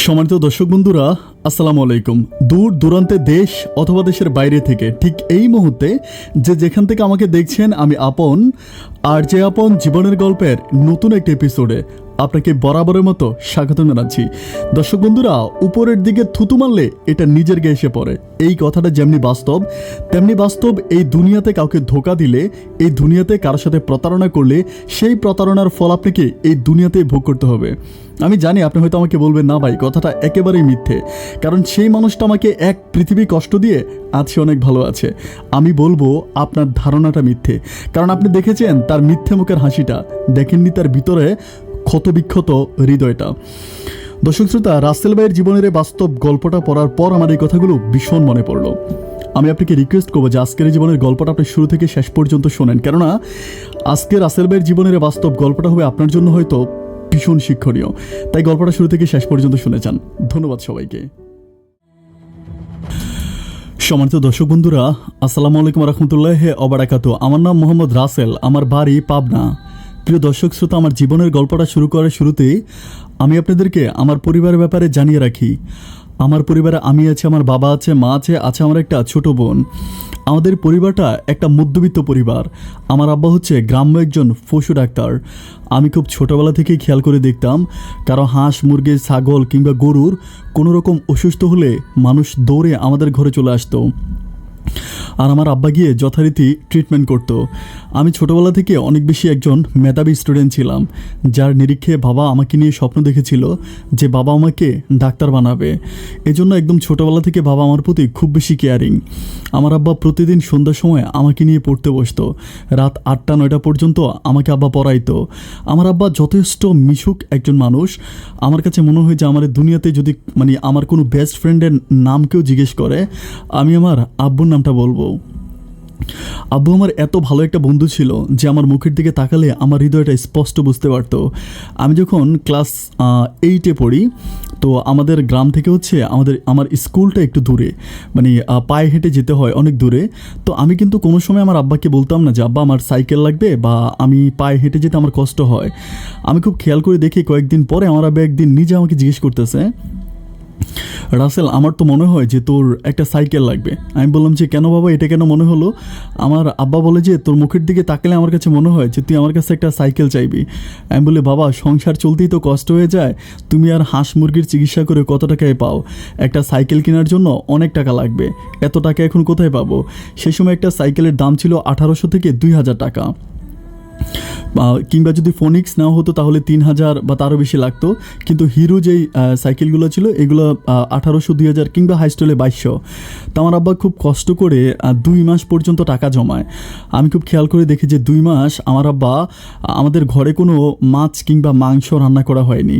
সম্মানিত দর্শক বন্ধুরা, আসসালামু আলাইকুম। দূর দূরান্তে দেশ অথবা দেশের বাইরে থেকে ঠিক এই মুহূর্তে যে যেখান থেকে আমাকে দেখছেন, আমি আপন আর যে আপন জীবনের গল্পের নতুন একটি এপিসোডে আপনাকে বরাবরের মতো স্বাগত জানাচ্ছি। দর্শক বন্ধুরা, উপরের দিকে থুতু মারলে এটা নিজের গায়ে এসে পড়ে, এই কথাটা যেমনি বাস্তব তেমনি বাস্তব। এই দুনিয়াতে কাউকে ধোকা দিলে, এই দুনিয়াতে কারোর সাথে প্রতারণা করলে, সেই প্রতারণার ফল আপনাকে এই দুনিয়াতেই ভোগ করতে হবে। আমি জানি আপনি হয়তো আমাকে বলবেন, না ভাই কথাটা একেবারেই মিথ্যে, কারণ সেই মানুষটা আমাকে এক পৃথিবী কষ্ট দিয়ে আজ সে অনেক ভালো আছে। আমি বলবো আপনার ধারণাটা মিথ্যে, কারণ আপনি দেখেছেন তার মিথ্যে মুখের হাসিটা, দেখেননি তার ভিতরে ক্ষতবিক্ষত হৃদয়টা। দর্শক শ্রোতা, রাসেল ভাইয়ের জীবনের বাস্তব গল্পটা পড়ার পর আমার এই কথাগুলো ভীষণ মনে পড়লো। আমি আপনাকে রিকোয়েস্ট করবো যে আজকের এই জীবনের গল্পটা আপনি শুরু থেকে শেষ পর্যন্ত শোনেন, কেননা আজকে রাসেল ভাইয়ের জীবনের বাস্তব গল্পটা হবে আপনার জন্য হয়তো ভীষণ শিক্ষণীয়। তাই গল্পটা শুরু থেকে শেষ পর্যন্ত শুনে যান। ধন্যবাদ সবাইকে। সম্মানিত দর্শক বন্ধুরা, আসসালামু আলাইকুম রহমতুল্লাহ ওবারাকাতু। আমার নাম মোহাম্মদ রাসেল, আমার বাড়ি পাবনা। প্রিয় দর্শক শ্রোতা, আমার জীবনের গল্পটা শুরু করার শুরুতেই আমি আপনাদেরকে আমার পরিবারের ব্যাপারে জানিয়ে রাখি। আমার পরিবারে আমি আছে, আমার বাবা আছে, মা আছে, আমার একটা ছোট বোন। আমাদের পরিবারটা একটা মধ্যবিত্ত পরিবার। আমার আব্বা হচ্ছে গ্রাম্য একজন পশু ডাক্তার। আমি খুব ছোটোবেলা থেকেই খেয়াল করে দেখতাম, কারো হাঁস, মুরগি, ছাগল কিংবা গরুর কোনো রকম অসুস্থ হলে মানুষ দৌড়ে আমাদের ঘরে চলে আসতো, আর আমার আব্বা গিয়ে যথারীতি ট্রিটমেন্ট করত। আমি ছোটোবেলা থেকে অনেক বেশি একজন মেধাবী স্টুডেন্ট ছিলাম, যার নিরীক্ষে বাবা আমাকে নিয়ে স্বপ্ন দেখেছিল যে বাবা আমাকে ডাক্তার বানাবে। এজন্য একদম ছোটোবেলা থেকে বাবা আমার প্রতি খুব বেশি কেয়ারিং। আমার আব্বা প্রতিদিন সন্ধ্যার সময় আমাকে নিয়ে পড়তে বসতো, রাত 8টা-9টা পর্যন্ত আমাকে আব্বা পড়াইতো। আমার আব্বা যথেষ্ট মিশুক একজন মানুষ। আমার কাছে মনে হয় যে আমার দুনিয়াতে যদি আমার কোনো বেস্ট ফ্রেন্ডের নাম কেউ জিজ্ঞেস করে, আমি আমার আব্বুর নামটা বলবো। আব্বু আমার এত ভালো একটা বন্ধু ছিল যে আমার মুখের দিকে তাকালে আমার হৃদয়টা স্পষ্ট বুঝতে পারতো। আমি যখন ক্লাস 8-এ পড়ি, তো আমাদের গ্রাম থেকে হচ্ছে আমার স্কুলটা একটু দূরে, পায়ে হেঁটে যেতে হয় অনেক দূরে। তো আমি কিন্তু কোনো সময় আমার আব্বাকে বলতাম না যে আব্বা আমার সাইকেল লাগবে বা আমি পায়ে হেঁটে যেতে আমার কষ্ট হয়। আমি খুব খেয়াল করে দেখি কয়েকদিন পরে আমার আব্বা একদিন নিজে আমাকে জিজ্ঞেস করতেছে, রাসেল আমার তো মনে হয় যে তোর একটা সাইকেল লাগবে। আমি বললাম যে কেন বাবা, এটা কেন মনে হলো? আমার আব্বা বলে যে তোর মুখের দিকে তাকালে আমার কাছে মনে হয় যে তুই আমার কাছে একটা সাইকেল চাইবি। আমি বলি, বাবা সংসার চলতেই তো কষ্ট হয়ে যায়, তুমি আর হাঁস মুরগির চিকিৎসা করে কত টাকায় পাও? একটা সাইকেল কেনার জন্য অনেক টাকা লাগবে, এত টাকা এখন কোথায় পাবো? সেই সময় একটা সাইকেলের দাম ছিল 1800 থেকে 2000 টাকা, কিংবা যদি ফোনিক্স নাও হতো তাহলে 3000 বা তারও বেশি লাগতো। কিন্তু হিরো যেই সাইকেলগুলো ছিল এগুলো 1800, 2000 কিংবা হাইস্টলে 2200। তো আমার আব্বা খুব কষ্ট করে 2 মাস পর্যন্ত টাকা জমায়। আমি খুব খেয়াল করে দেখি যে 2 মাস আমার আব্বা, আমাদের ঘরে কোনো মাছ কিংবা মাংস রান্না করা হয়নি,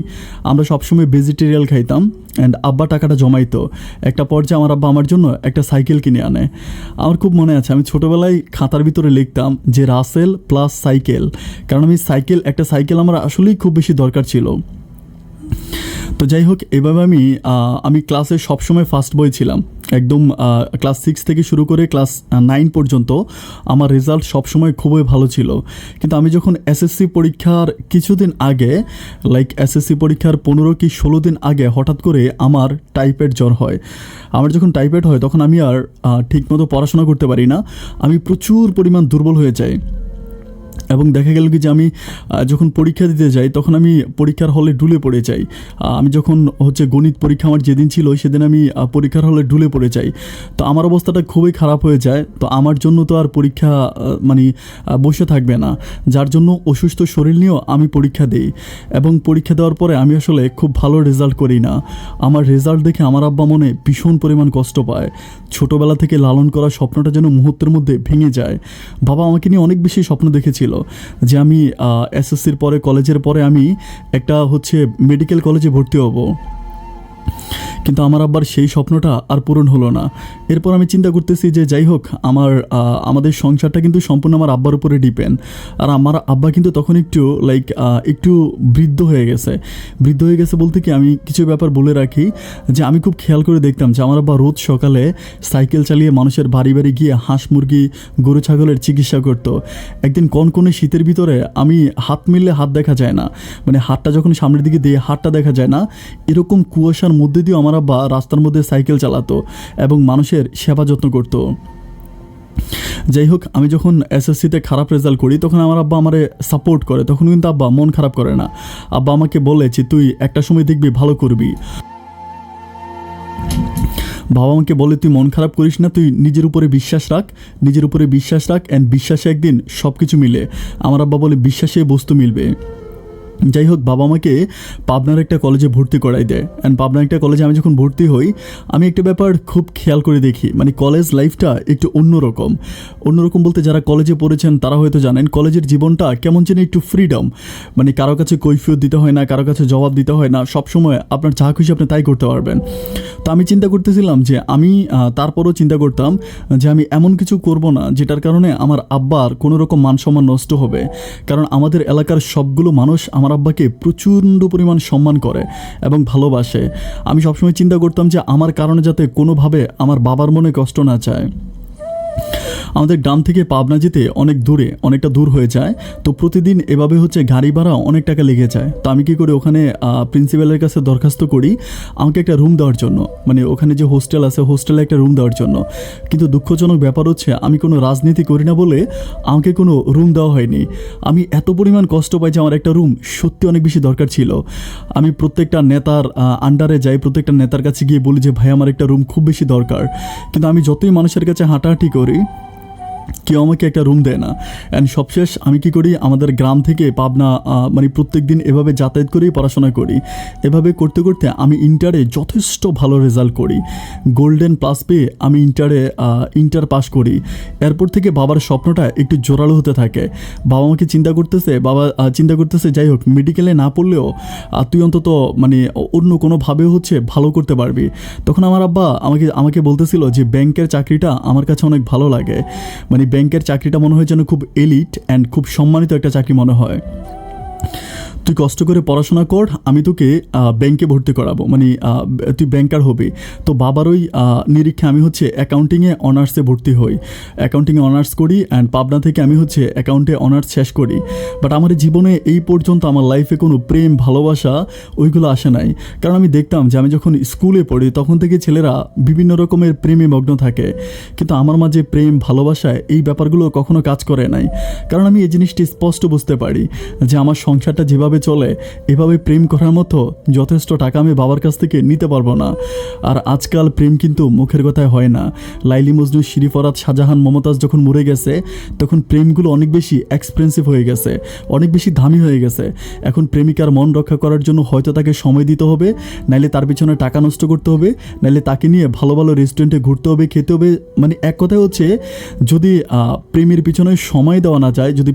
আমরা সবসময় ভেজিটেরিয়াল খাইতাম। অ্যান্ড আব্বা টাকাটা জমাইতো। একটা পর্যায়ে আমার আব্বা আমার জন্য একটা সাইকেল কিনে আনে। আমার খুব মনে আছে, আমি ছোটোবেলায় খাতার ভিতরে লিখতাম যে রাসেল প্লাস সাইকেল, কারণ একটা সাইকেল আমার আসলেই খুব বেশি দরকার ছিল। তো যাই হোক, এভাবে আমি ক্লাসে সবসময় ফার্স্ট বয় ছিলাম। একদম ক্লাস 6 থেকে শুরু করে ক্লাস 9 পর্যন্ত আমার রেজাল্ট সবসময় খুবই ভালো ছিল। কিন্তু আমি যখন এসএসসি পরীক্ষার কিছুদিন আগে, এসএসসি পরীক্ষার 15 কি 16 দিন আগে হঠাৎ করে আমার টাইফয়েড জ্বর হয়। আমার যখন টাইফয়েড হয় তখন আমি আর ঠিকমতো পড়াশোনা করতে পারি না, আমি প্রচুর পরিমাণ দুর্বল হয়ে যাই। এবং দেখা গেল কি যে আমি যখন পরীক্ষা দিতে যাই তখন আমি পরীক্ষার হলে ঢুলে পড়ে যাই। আমি যখন গণিত পরীক্ষা আমার যেদিন ছিল সেদিন আমি পরীক্ষার হলে ঢুলে পড়ে যাই। তো আমার অবস্থাটা খুবই খারাপ হয়ে যায়। তো আমার জন্য তো আর পরীক্ষা বসে থাকবে না, যার জন্য অসুস্থ শরীর নিয়েও আমি পরীক্ষা দিই। এবং পরীক্ষা দেওয়ার পরে আমি আসলে খুব ভালো রেজাল্ট করি না। আমার রেজাল্ট দেখে আমার আব্বা মনে ভীষণ পরিমাণ কষ্ট পায়। ছোটোবেলা থেকে লালন করা স্বপ্নটা যেন মুহূর্তের মধ্যে ভেঙে যায়। বাবা আমাকে নিয়ে অনেক বেশি স্বপ্ন দেখেছিল যে আমি এসএসসির পরে, কলেজের পরে আমি একটা মেডিকেল কলেজে ভর্তি হব। কিন্তু আমার আব্বার সেই স্বপ্নটা আর পূরণ হলো না। এরপর আমি চিন্তা করতেছি যে যাই হোক, আমাদের সংসারটা কিন্তু সম্পূর্ণ আমার আব্বার উপরে ডিপেন্ড। আর আমার আব্বা কিন্তু তখন একটু একটু বৃদ্ধ হয়ে গেছে। বৃদ্ধ হয়ে গেছে বলতে কি, আমি কিছু ব্যাপার বলে রাখি যে আমি খুব খেয়াল করে দেখতাম যে আমার আব্বা রোজ সকালে সাইকেল চালিয়ে মানুষের বাড়ি বাড়ি গিয়ে হাঁস মুরগি গরু ছাগলের চিকিৎসা করতো। একদিন কনকনে শীতের ভিতরে আমি হাত মিললে হাত দেখা যায় না, মানে হাতটা যখন সামনের দিকে দিয়ে হাতটা দেখা যায় না, এরকম কুয়াশার মধ্যে দিয়েও আমার আব্বা রাস্তার মধ্যে সাইকেল চালাতো এবং মানুষের সেবা যত্ন করতো। যাই হোক, আমি যখন এসএসসিতে খারাপ রেজাল্ট করি তখন আমার আব্বা আমারে সাপোর্ট করে। তখন কিন্তু আব্বা মন খারাপ করে না। আব্বা আমাকে বলে যে তুই একটা সময় দেখবি ভালো করবি। বাবা আমাকে বলে তুই মন খারাপ করিস না, তুই নিজের উপরে বিশ্বাস রাখ, নিজের উপরে বিশ্বাস রাখ, অ্যান্ড বিশ্বাসে একদিন সব কিছু মিলে। আমার আব্বা বলে বিশ্বাসে বস্তু মিলবে। যাই হোক, বাবা আমাকে পাবনার একটা কলেজে ভর্তি করাই দেয়। অ্যান্ড পাবনার একটা কলেজে আমি যখন ভর্তি হই, আমি একটা ব্যাপার খুব খেয়াল করে দেখি, মানে কলেজ লাইফটা একটু অন্যরকম। অন্যরকম বলতে যারা কলেজে পড়েছেন তারা হয়তো জানেন কলেজের জীবনটা কেমন যেন একটু ফ্রিডম, মানে কারো কাছে কৈফিয়ত দিতে হয় না, কারো কাছে জবাব দিতে হয় না, সবসময় আপনার যা খুশি আপনি তাই করতে পারবেন। তো আমি চিন্তা করতেছিলাম যে আমি তারপরও চিন্তা করতাম যে আমি এমন কিছু করব না যেটার কারণে আমার আব্বার কোনো রকম মান সম্মান নষ্ট হবে। কারণ আমাদের এলাকার সবগুলো মানুষ আমার আব্বাকে প্রচণ্ড পরিমাণ সম্মান করে এবং ভালোবাসে। আমি সবসময় চিন্তা করতাম যে আমার কারণে যাতে কোনোভাবে আমার বাবার মনে কষ্ট না চায়। আমাদের গ্রাম থেকে পাবনা যেতে অনেকটা দূর হয়ে যায়। তো প্রতিদিন এভাবে হচ্ছে গাড়ি ভাড়া অনেক টাকা লেগে যায়। তো আমি কী করি, ওখানে প্রিন্সিপালের কাছে দরখাস্ত করি আমাকে একটা রুম দেওয়ার জন্য, মানে ওখানে যে হোস্টেল আছে হোস্টেলে একটা রুম দেওয়ার জন্য। কিন্তু দুঃখজনক ব্যাপার হচ্ছে আমি কোনো রাজনীতি করি না বলে আমাকে কোনো রুম দেওয়া হয়নি। আমি এত পরিমাণ কষ্ট পাই যে আমার একটা রুম সত্যি অনেক বেশি দরকার ছিল। আমি প্রত্যেকটা নেতার আন্ডারে যাই, প্রত্যেকটা নেতার কাছে গিয়ে বলি যে ভাই আমার একটা রুম খুব বেশি দরকার। কিন্তু আমি যতই মানুষের কাছে হাঁটাহাঁটি করি, কেউ আমাকে একটা রুম দেয় না। অ্যান্ড সবশেষ আমি কী করি, আমাদের গ্রাম থেকে পাবনা মানে প্রত্যেক দিন এভাবে যাতায়াত করেই পড়াশোনা করি। এভাবে করতে করতে আমি ইন্টারে যথেষ্ট ভালো রেজাল্ট করি, গোল্ডেন প্লাস পেয়ে আমি ইন্টার পাস করি। এরপর থেকে বাবার স্বপ্নটা একটু জোরালো হতে থাকে। বাবা আমাকে চিন্তা করতেছে যাই হোক, মেডিকেলে না পড়লেও তুই অন্তত মানে অন্য কোনোভাবে হচ্ছে ভালো করতে পারবি। তখন আমার আব্বা আমাকে বলতেছিল যে ব্যাংকের চাকরিটা আমার কাছে অনেক ভালো লাগে, মানে ব্যাংকের চাকরিটা মনে হয় যেন খুব এলিট অ্যান্ড খুব সম্মানিত একটা চাকরি মনে হয়। তুই কষ্ট করে পড়াশোনা কর, আমি তোকে ব্যাংকে ভর্তি করাবো, মানে তুই ব্যাংকার হবি। তো বাবার ওই নিরীক্ষে আমি হচ্ছে অ্যাকাউন্টিংয়ে অনার্সে ভর্তি হই, অ্যাকাউন্টিংয়ে অনার্স করি অ্যান্ড পাবনা থেকে আমি হচ্ছে অ্যাকাউন্টে অনার্স শেষ করি। বাট আমার জীবনে এই পর্যন্ত আমার লাইফে কোনো প্রেম ভালোবাসা ওইগুলো আসে নাই। কারণ আমি দেখতাম যে আমি যখন স্কুলে পড়ি তখন থেকে ছেলেরা বিভিন্ন রকমের প্রেমে মগ্ন থাকে, কিন্তু আমার মাঝে প্রেম ভালোবাসায় এই ব্যাপারগুলো কখনো কাজ করে নাই। কারণ আমি এই জিনিসটি স্পষ্ট বুঝতে পারি যে আমার সংসারটা যেভাবে চলে এভাবে প্রেম করার মতো যথেষ্ট টাকা আমি বাবার কাছ থেকে নিতে পারবো না। আর আজকাল প্রেম কিন্তু মুখের কথায় হয় না। লাইলি মজনু, শিরি ফরাত, শাহজাহান, মমতাজ যখন মরে গেছে তখন প্রেমগুলো অনেক বেশি এক্সপেন্সিভ হয়ে গেছে, অনেক বেশি দামি হয়ে গেছে। এখন প্রেমিকার মন রক্ষা করার জন্য হয়তো তাকে সময় দিতে হবে, নাইলে তার পিছনে টাকা নষ্ট করতে হবে, নাইলে তাকে নিয়ে ভালো ভালো রেস্টুরেন্টে ঘুরতে হবে, খেতে হবে। মানে এক কথায় হচ্ছে যদি প্রেমের পিছনে সময় দেওয়া না যায়, যদি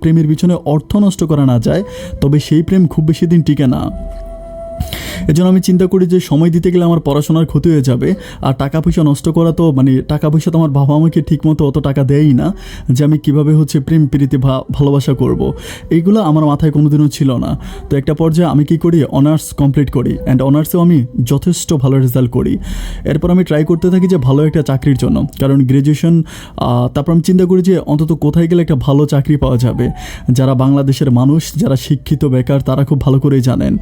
প্রেমের পিছনে অর্থ নষ্ট করা না যায়, তবে সেই প্রেম খুব বেশি দিন টিকে না। এজন্য আমি চিন্তা করি যে সময় দিতে গেলে আমার পড়াশোনার ক্ষতি হয়ে যাবে। আর টাকা পয়সা নষ্ট করা তো মানে টাকা পয়সা তো আমার বাবা আমাকে ঠিকমতো অত টাকা দেয়ই না যে আমি কীভাবে হচ্ছে প্রেম প্রীতি ভালোবাসা করব। এইগুলো আমার মাথায় কোনোদিনও ছিল না। তো একটা পর্যায়ে আমি কী করি, অনার্স কমপ্লিট করি অ্যান্ড অনার্সেও আমি যথেষ্ট ভালো রেজাল্ট করি। এরপর আমি ট্রাই করতে থাকি যে ভালো একটা চাকরির জন্য, কারণ গ্র্যাজুয়েশন। তারপর আমি চিন্তা করি যে অন্তত কোথায় গেলে একটা ভালো চাকরি পাওয়া যাবে। যারা বাংলাদেশের মানুষ, যারা শিক্ষিত বেকার, তারা খুব ভালো করেই জানেন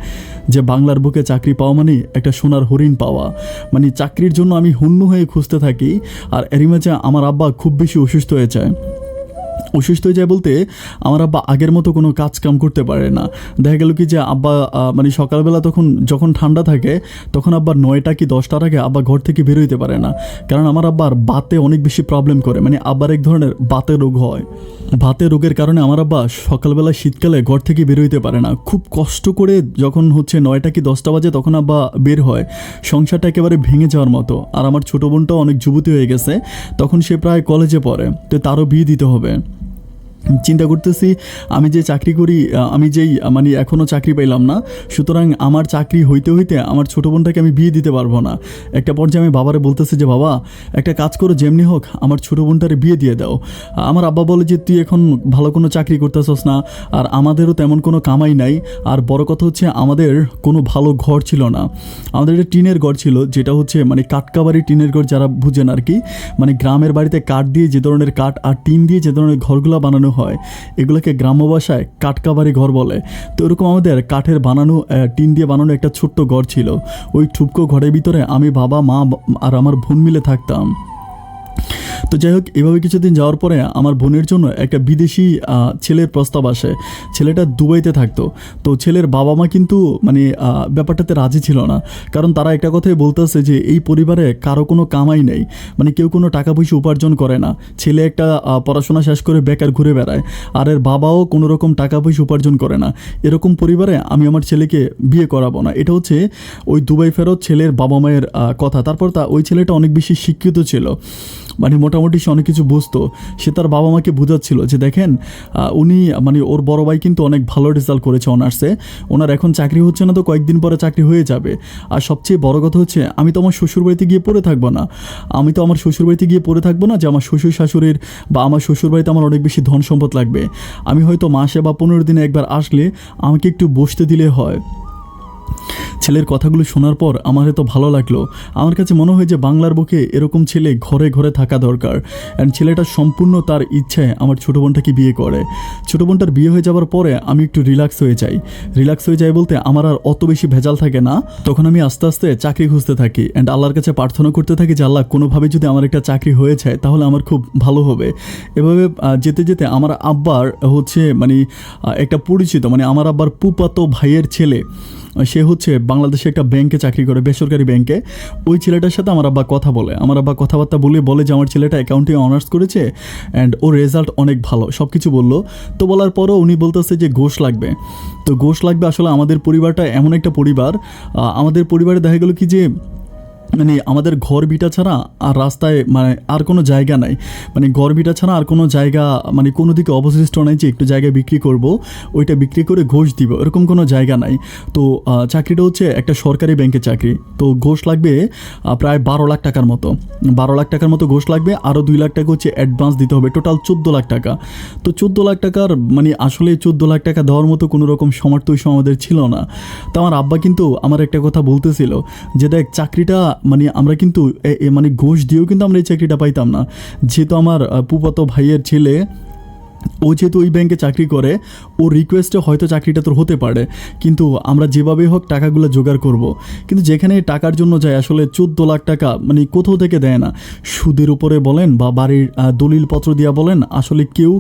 যে বাংলার বুকে চাকরি পাওয়া মানে একটা সোনার হরিণ পাওয়া। মানে চাকরির জন্য আমি হন্য হয়ে খুঁজতে থাকি। আর এরই মাঝে আমার আব্বা খুব বেশি অসুস্থ হয়ে যায়। বলতে আমার আব্বা আগের মতো কোনো কাজ কাম করতে পারে না। দেখা গেল কি যে আব্বা মানে সকালবেলা যখন ঠান্ডা থাকে তখন আব্বা 9টা কি 10টার আগে আব্বা ঘর থেকে বেরোইতে পারে না। কারণ আমার আব্বার বাতে অনেক বেশি প্রবলেম করে, মানে আব্বার এক ধরনের বাতের রোগ হয়। বাতের রোগের কারণে আমার আব্বা সকালবেলা শীতকালে ঘর থেকে বেরোইতে পারে না। খুব কষ্ট করে যখন হচ্ছে 9টা কি 10টা বাজে তখন আব্বা বের হয়। সংসারটা একেবারে ভেঙে যাওয়ার মতো। আর আমার ছোটো বোনটাও অনেক যুবতী হয়ে গেছে, তখন সে প্রায় কলেজে পড়ে, তো তারও বিয়ে দিতে হবে। চিন্তা করতেছি আমি যে চাকরি করি আমি যেই মানে এখনও চাকরি পাইলাম না, সুতরাং আমার চাকরি হইতে হইতে আমার ছোটো বোনটাকে আমি বিয়ে দিতে পারবো না। একটা পর্যায়ে আমি বাবারে বলতেছি যে বাবা একটা কাজ করো, যেমনি হোক আমার ছোটো বোনটারে বিয়ে দিয়ে দাও। আমার আব্বা বলে যে তুই এখন ভালো কোনো চাকরি করতেছস না, আর আমাদেরও তেমন কোনো কামাই নাই, আর বড় কথা হচ্ছে আমাদের কোনো ভালো ঘর ছিল না। আমাদের একটা টিনের ঘর ছিল, যেটা হচ্ছে মানে কাঠকাবারি টিনের ঘর, যারা বুঝেন আর কি, মানে গ্রামের বাড়িতে কাঠ দিয়ে যে ধরনের কাঠ আর টিন দিয়ে যে ধরনের ঘরগুলো বানানো হয় এগুলোকে গ্রাম্য ভাষায় কাঠকাবারি ঘর বলে। তো এরকম আমাদের কাঠের বানানো টিন দিয়ে বানানো একটা ছোট্ট ঘর ছিল। ওই ঠুপকো ঘরের ভিতরে আমি, বাবা, মা আর আমার বোন মিলে থাকতাম। তো যাই হোক, এভাবে কিছুদিন যাওয়ার পরে আমার বোনের জন্য একটা বিদেশি ছেলের প্রস্তাব আসে। ছেলেটা দুবাইতে থাকতো। তো ছেলের বাবা মা কিন্তু মানে ব্যাপারটাতে রাজি ছিল না, কারণ তারা একটা কথাই বলতেছে যে এই পরিবারে কারো কোনো কামাই নেই, মানে কেউ কোনো টাকা পয়সা উপার্জন করে না। ছেলে একটা পড়াশোনা শেষ করে বেকার ঘুরে বেড়ায়, আর এর বাবাও কোনো রকম টাকা পয়সা উপার্জন করে না। এরকম পরিবারে আমি আমার ছেলেকে বিয়ে করাবো না। এটা হচ্ছে ওই দুবাই ফেরত ছেলের বাবা মায়ের কথা। তারপর ওই ছেলেটা অনেক বেশি শিক্ষিত ছিল, মানে মোটামুটি সে অনেক কিছু বুঝতো। সে তার বাবা মাকে বোঝাচ্ছিল যে দেখেন উনি মানে ওর বড় ভাই কিন্তু অনেক ভালো রেজাল্ট করেছে অনার্সে, ওনার এখন চাকরি হচ্ছে না, তো কয়েকদিন পরে চাকরি হয়ে যাবে। আর সবচেয়ে বড় কথা হচ্ছে আমি তো আমার শ্বশুরবাড়িতে গিয়ে পড়ে থাকবো না। যে আমার শ্বশুর শাশুড়ির বা আমার শ্বশুরবাড়িতে আমার অনেক বেশি ধন সম্পদ লাগবে। আমি হয়তো মাসে বা 15 দিনে একবার আসলে আমাকে একটু বসতে দিলে হয়। ছেলের কথাগুলো শোনার পর আমার এত ভালো লাগলো। আমার কাছে মনে হয় যে বাংলার বুকে এরকম ছেলে ঘরে ঘরে থাকা দরকার। অ্যান্ড ছেলেটা সম্পূর্ণ তার ইচ্ছায় আমার ছোটো বোনটাকে বিয়ে করে। ছোটো বোনটার বিয়ে হয়ে যাওয়ার পরে আমি একটু রিল্যাক্স হয়ে যাই বলতে আমার আর অত বেশি ভেজাল থাকে না। তখন আমি আস্তে আস্তে চাকরি খুঁজতে থাকি অ্যান্ড আল্লাহর কাছে প্রার্থনা করতে থাকি যে আল্লাহ কোনোভাবে যদি আমার একটা চাকরি হয়ে যায় তাহলে আমার খুব ভালো হবে। এভাবে যেতে যেতে আমার আব্বার হচ্ছে মানে একটা পরিচিত, মানে আমার আব্বার ফুফাতো ভাইয়ের ছেলে, সে হচ্ছে বাংলাদেশে একটা ব্যাংকে চাকরি করে, বেসরকারি ব্যাংকে। ওই ছেলেটার সাথে আমার আব্বা কথা বলে, আমার আব্বা কথাবার্তা বলে যে আমার ছেলেটা অ্যাকাউন্টিং অনার্স করেছে অ্যান্ড ওর রেজাল্ট অনেক ভালো, সব কিছু বললো। তো বলার পরও উনি বলতেছে যে ঘোষ লাগবে। তো ঘোষ লাগবে। আসলে আমাদের পরিবারটা এমন একটা পরিবার, আমাদের পরিবারে দেখা গেলো কি যে মানে আমাদের ঘর ভিটা ছাড়া আর রাস্তায় মানে আর কোনো জায়গা নাই, মানে ঘর ভিটা ছাড়া আর কোনো জায়গা মানে কোনো দিকে অবশিষ্ট নাই যে একটু জায়গায় বিক্রি করব, ওইটা বিক্রি করে ঘোষ দিব, এরকম কোনো জায়গা নাই। তো চাকরিটা হচ্ছে একটা সরকারি ব্যাংকের চাকরি। তো ঘোষ লাগবে প্রায় 12 লাখ টাকার মতো, 12 লাখ টাকার মতো ঘোষ লাগবে। আরও 2 লাখ টাকা হচ্ছে অ্যাডভান্স দিতে হবে, টোটাল 14 লাখ টাকা। তো 14 লাখ টাকার মানে আসলে 14 লাখ টাকা দেওয়ার মতো কোনো রকম সামর্থ্য ওই সময় আমাদের ছিল না। তো আমার আব্বা কিন্তু আমার একটা কথা বলতেছিল যে দেখ চাকরিটা মানে আমরা কিন্তু মানে ঘুষ দিয়েও কিন্তু আমরা এই চাকরিটা পাইতাম না, যেহেতু আমার ফুফাতো ভাইয়ের ছেলে ও যেহেতু ওই ব্যাংকে চাকরি করে, ওর রিকোয়েস্টে হয়তো চাকরিটা তোর হতে পারে, কিন্তু আমরা যেভাবেই হোক টাকাগুলো জোগাড় করব। কিন্তু যেখানে টাকার জন্য যায় আসলে 14 লাখ টাকা মানে কোথাও থেকে দেয় না, সুদের উপরে বলেন বা বাড়ির দলিলপত্র দিয়া বলেন, আসলে কেউ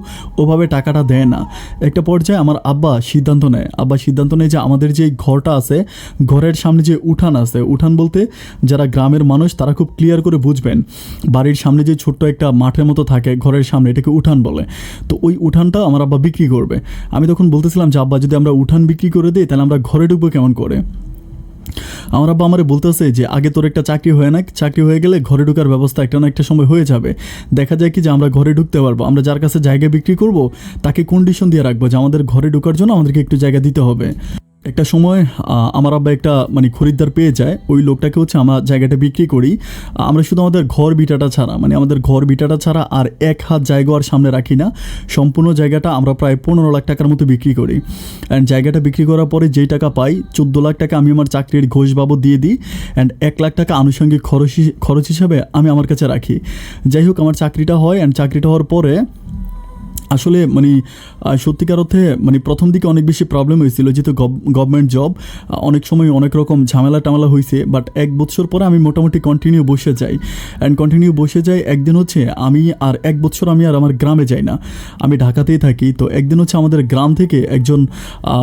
ওভাবে টাকাটা দেয় না। একটা পর্যায়ে আমার আব্বা সিদ্ধান্ত নেয় যে আমাদের যে ঘরটা আছে, ঘরের সামনে যে উঠান আছে, উঠান বলতে যারা গ্রামের মানুষ তারা খুব ক্লিয়ার করে বুঝবেন, বাড়ির সামনে যে ছোট্ট একটা মাঠের মতো থাকে ঘরের সামনে, এটাকে উঠান বলে। তো ওই উঠানটা আমার আব্বা বিক্রি করবে। আমি তখন বলতেছিলাম যে আব্বা যদি আমরা উঠান বিক্রি করে দিই তাহলে আমরা ঘরে ঢুকবো কেমন করে। আমার আব্বা আমারে বলতেছে যে আগে তোর একটা চাকরি হয়ে গেলে ঘরে ঢোকার ব্যবস্থা একটা না একটা সময় হয়ে যাবে, দেখা যায় কি যে আমরা ঘরে ঢুকতে পারবো। আমরা যার কাছে জায়গা বিক্রি করব তাকে কন্ডিশন দিয়ে রাখবো যে আমাদের ঘরে ঢোকার জন্য আমাদেরকে একটু জায়গা দিতে হবে। একটা সময় আমার আব্বা একটা মানে খরিদ্দার পেয়ে যায়, ওই লোকটাকে হচ্ছে আমরা জায়গাটা বিক্রি করি। আমরা শুধু আমাদের ঘর বিটাটা ছাড়া আর 1 হাত জায়গা আর সামনে রাখি না, সম্পূর্ণ জায়গাটা আমরা প্রায় 15 লাখ টাকার মতো বিক্রি করি। অ্যান্ড জায়গাটা বিক্রি করার পরে যেই টাকা পাই 14 লাখ টাকা আমি আমার চাকরির ঘোষ বাবদ দিয়ে দিই, অ্যান্ড 1 লাখ টাকা আনুষঙ্গিক খরচ হিসাবে আমি আমার কাছে রাখি। যাই হোক, আমার চাকরিটা হয়, অ্যান্ড চাকরিটা হওয়ার পরে আসলে মানে সত্যিকার অর্থে মানে প্রথম দিকে অনেক বেশি প্রবলেম হয়েছিল, যেহেতু গভর্নমেন্ট জব, অনেক সময় অনেক রকম ঝামেলা হয়েছে। বাট 1 বছর পরে আমি মোটামুটি কন্টিনিউ বসে যাই। একদিন হচ্ছে আমি আর 1 বছর আমি আর আমার গ্রামে যাই না, আমি ঢাকাতেই থাকি। তো একদিন হচ্ছে আমাদের গ্রাম থেকে একজন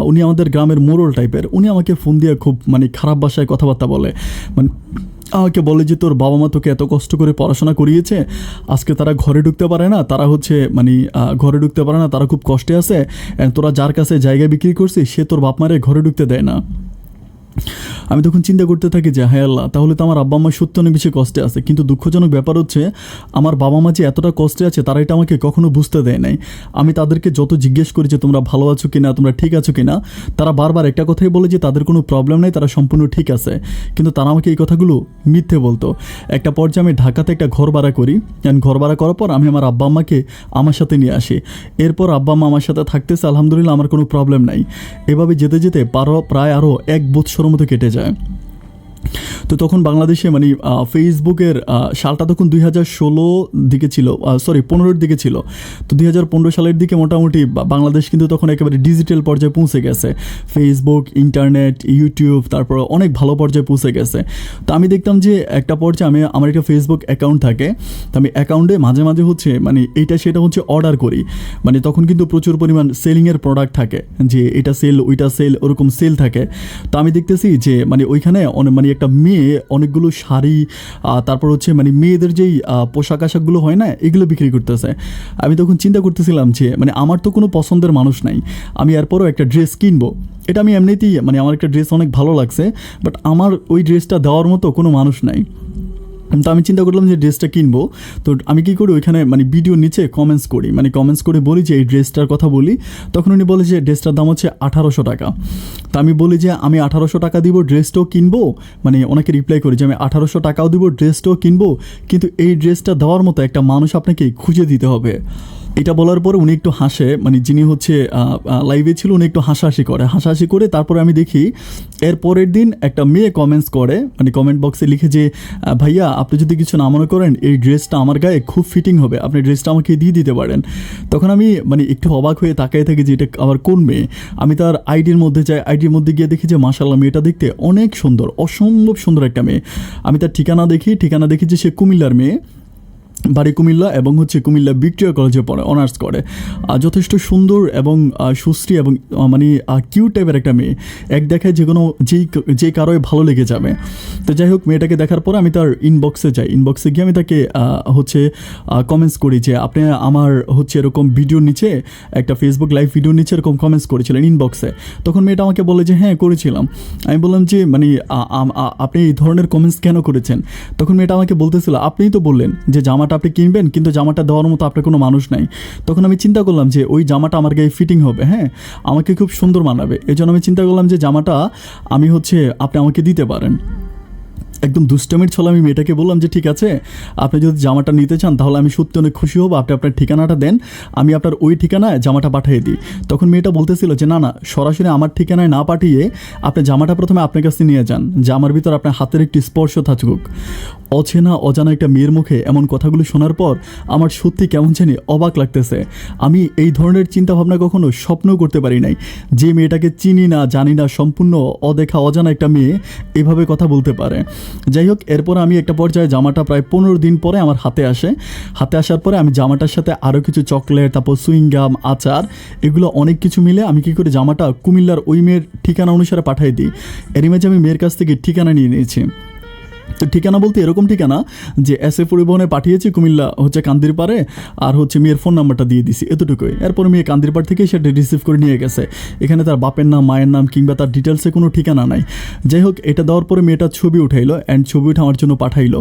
উনি আমাদের গ্রামের মোড়ল টাইপের, উনি আমাকে ফোন দিয়ে খুব মানে খারাপ ভাষায় কথাবার্তা বলে, মানে আমাকে বলে যে তোর বাবা মা তোকে এত কষ্ট করে পড়াশোনা করিয়েছে, আজকে তারা ঘরে ঢুকতে পারে না, তারা খুব কষ্টে আছে, তোরা যার কাছে জায়গা বিক্রি করছিস সে তোর বাপ মারে ঘরে ঢুকতে দেয় না। আমি তখন চিন্তা করতে থাকি যে হায় আল্লাহ, তাহলে তো আমার আব্বা আম্মা সত্যি অনেক বেশি কষ্টে আছে। কিন্তু দুঃখজনক ব্যাপার হচ্ছে আমার বাবা মা যে এতটা কষ্টে আছে তারা এটা আমাকে কখনো বুঝতে দেয় নাই। আমি তাদেরকে যত জিজ্ঞেস করি যে তোমরা ভালো আছো কিনা, তোমরা ঠিক আছো কিনা, তারা বারবার একটা কথাই বলে যে তাদের কোনো প্রবলেম নেই, তারা সম্পূর্ণ ঠিক আছে। কিন্তু তারা আমাকে এই কথাগুলো মিথ্যে বলতো। একটা পর্যায়ে আমি ঢাকাতে একটা ঘর ভাড়া করি, ঘর ভাড়া করার পর আমি আমার আব্বা আম্মাকে আমার সাথে নিয়ে আসি। এরপর আব্বা আম্মা আমার সাথে থাকতেছে, আলহামদুলিল্লাহ আমার কোনো প্রবলেম নাই। এভাবে যেতে যেতে প্রায় আরও 1 বছরের মতো কেটে যায়। তো তখন বাংলাদেশে মানে ফেসবুকের সালটা তখন 2016 দিকে ছিল, 15-এর দিকে ছিল। তো 2015 সালের দিকে মোটামুটি বাংলাদেশ কিন্তু তখন একেবারে ডিজিটাল পর্যায়ে পৌঁছে গেছে। ফেসবুক, ইন্টারনেট, ইউটিউব, তারপর অনেক ভালো পর্যায়ে পৌঁছে গেছে। তো আমি দেখতাম যে একটা পর্যায়ে আমার একটা ফেসবুক অ্যাকাউন্ট থাকে। তো আমি অ্যাকাউন্টে মাঝে মাঝে হচ্ছে মানে এইটা সেটা হচ্ছে অর্ডার করি। মানে তখন কিন্তু প্রচুর পরিমাণ সেলিংয়ের প্রোডাক্ট থাকে, যে এটা সেল ওইটা সেল, ওরকম সেল থাকে। তো আমি দেখতেছি যে মানে ওইখানে মানে একটা মেয়ে অনেকগুলো শাড়ি, তারপর হচ্ছে মানে মেয়েদের যেই পোশাক আশাকগুলো হয় না, এগুলো বিক্রি করতেছে। আমি তখন চিন্তা করতেছিলাম যে মানে আমার তো কোনো পছন্দের মানুষ নাই, আমি এরপরও একটা ড্রেস কিনবো। এটা আমি এমনিতেই মানে আমার একটা ড্রেস অনেক ভালো লাগছে, বাট আমার ওই ড্রেসটা দেওয়ার মতো কোনো মানুষ নাই। তো আমি চিন্তা করলাম যে ড্রেসটা কিনবো। তো আমি কী করি, ওইখানে মানে ভিডিওর নিচে কমেন্টস করি, মানে কমেন্টস করে বলি যে এই ড্রেসটার কথা বলি। তখন উনি বলে যে ড্রেসটার দাম হচ্ছে 1800 টাকা। তো আমি বলি যে আমি 1800 টাকা দিব, ড্রেসটাও কিনবো। মানে ওনাকে রিপ্লাই করি যে আমি 1800 টাকাও দিব, ড্রেসটাও কিনবো, কিন্তু এই ড্রেসটা দেওয়ার মতো একটা মানুষ আপনাকে খুঁজে দিতে হবে। এটা বলার পরে উনি একটু হাসে, মানে যিনি হচ্ছে লাইভে ছিল উনি একটু হাসাহাসি করে তারপরে আমি দেখি এর পরের দিন একটা মেয়ে কমেন্টস করে, মানে কমেন্ট বক্সে লিখে যে ভাইয়া আপনি যদি কিছু না মনে করেন এই ড্রেসটা আমার গায়ে খুব ফিটিং হবে, আপনি ড্রেসটা আমাকে দিয়ে দিতে পারেন। তখন আমি মানে একটু অবাক হয়ে তাকিয়ে থাকি যে এটা আবার কোন মেয়ে। আমি তার আইডির মধ্যে যাই, আইডির মধ্যে গিয়ে দেখি যে মাশাআল্লাহ মেয়েটা দেখতে অনেক সুন্দর, অসম্ভব সুন্দর একটা মেয়ে। আমি তার ঠিকানা দেখি যে সে কুমিল্লার মেয়ে, বাড়ি কুমিল্লা, এবং হচ্ছে কুমিল্লা ভিক্টোরিয়া কলেজে পড়ে, অনার্স করে। যথেষ্ট সুন্দর এবং সুশ্রী এবং মানে কিউট টাইপের একটা মেয়ে, এক দেখায় যে কোনো যেই কারোই ভালো লেগে যাবে। তো যাই হোক, মেয়েটাকে দেখার পর আমি তার ইনবক্সে যাই, ইনবক্সে গিয়ে আমি তাকে হচ্ছে কমেন্টস করি যে আপনি আমার হচ্ছে এরকম ভিডিওর নিচে, একটা ফেসবুক লাইভ ভিডিওর নিচে এরকম কমেন্টস করেছিলেন ইনবক্সে। তখন মেয়েটা আমাকে বলে যে হ্যাঁ করেছিলাম। আমি বললাম যে মানে আপনি এই ধরনের কমেন্টস কেন করেছেন? তখন মেয়েটা আমাকে বলতেছিল আপনিই তো বললেন যে জামাটা আপনি কিনবেন, কিন্তু জামাটা দেওয়ার মতো আপনার কোনো মানুষ নাই। তখন আমি চিন্তা করলাম যে ওই জামাটা আমার গায়ে ফিটিং হবে, হ্যাঁ আমাকে খুব সুন্দর মানাবে। এই জন্য আমি চিন্তা করলাম যে জামাটা আমি হচ্ছে আপনি আমাকে দিতে পারেন। একদম দুষ্টামির ছলে আমি মেয়েটাকে বললাম যে ঠিক আছে, আপনি যদি জামাটা নিতে চান তাহলে আমি সত্যি অনেক খুশি হব, আপনি আপনার ঠিকানাটা দেন, আমি আপনার ওই ঠিকানায় জামাটা পাঠিয়ে দিই। তখন মেয়েটা বলতেছিল যে না না, সরাসরি আমার ঠিকানায় না পাঠিয়ে আপনি জামাটা প্রথমে আপনার কাছে নিয়ে যান, জামার ভিতর আপনার হাতের একটি স্পর্শ থাকুক। অচেনা অজানা একটা মেয়ের মুখে এমন কথাগুলো শোনার পর আমার সত্যি কেমন জানি অবাক লাগতেছে। আমি এই ধরনের চিন্তাভাবনা কখনো স্বপ্নও করতে পারি নাই, যে মেয়েটাকে চিনি না জানি না, সম্পূর্ণ অদেখা অজানা একটা মেয়ে এভাবে কথা বলতে পারে। যাই হোক, এরপর আমি একটা পর্যায়ে জামাটা প্রায় 15 দিন পরে আমার হাতে আসার পরে আমি জামাটার সাথে আরও কিছু চকলেট, তারপর সুইংগাম, আচার, এগুলো অনেক কিছু মিলে আমি কী করে জামাটা কুমিল্লার ওই মেয়ের ঠিকানা অনুসারে পাঠিয়ে দিই। এর মাঝে আমি মেয়ের কাছ থেকে ঠিকানা নিয়ে নিয়েছি। তো ঠিকানা বলতে এরকম ঠিকানা যে এসএ পরিবহনে পাঠিয়েছি কুমিল্লা হচ্ছে কান্দিরপাড়ে, আর হচ্ছে মেয়ের ফোন নাম্বারটা দিয়ে দিছি, এতটুকুই। এরপর মেয়ে কান্দিরপাড় থেকে সেটা রিসিভ করে নিয়ে গেছে। এখানে তার বাপের নাম, মায়ের নাম কিংবা তার ডিটেলসে কোনো ঠিকানা নাই। যাই হোক, এটা দেওয়ার পরে মেয়েটা ছবি উঠাইলো, অ্যান্ড ছবি উঠে আমার জন্য পাঠাইলো।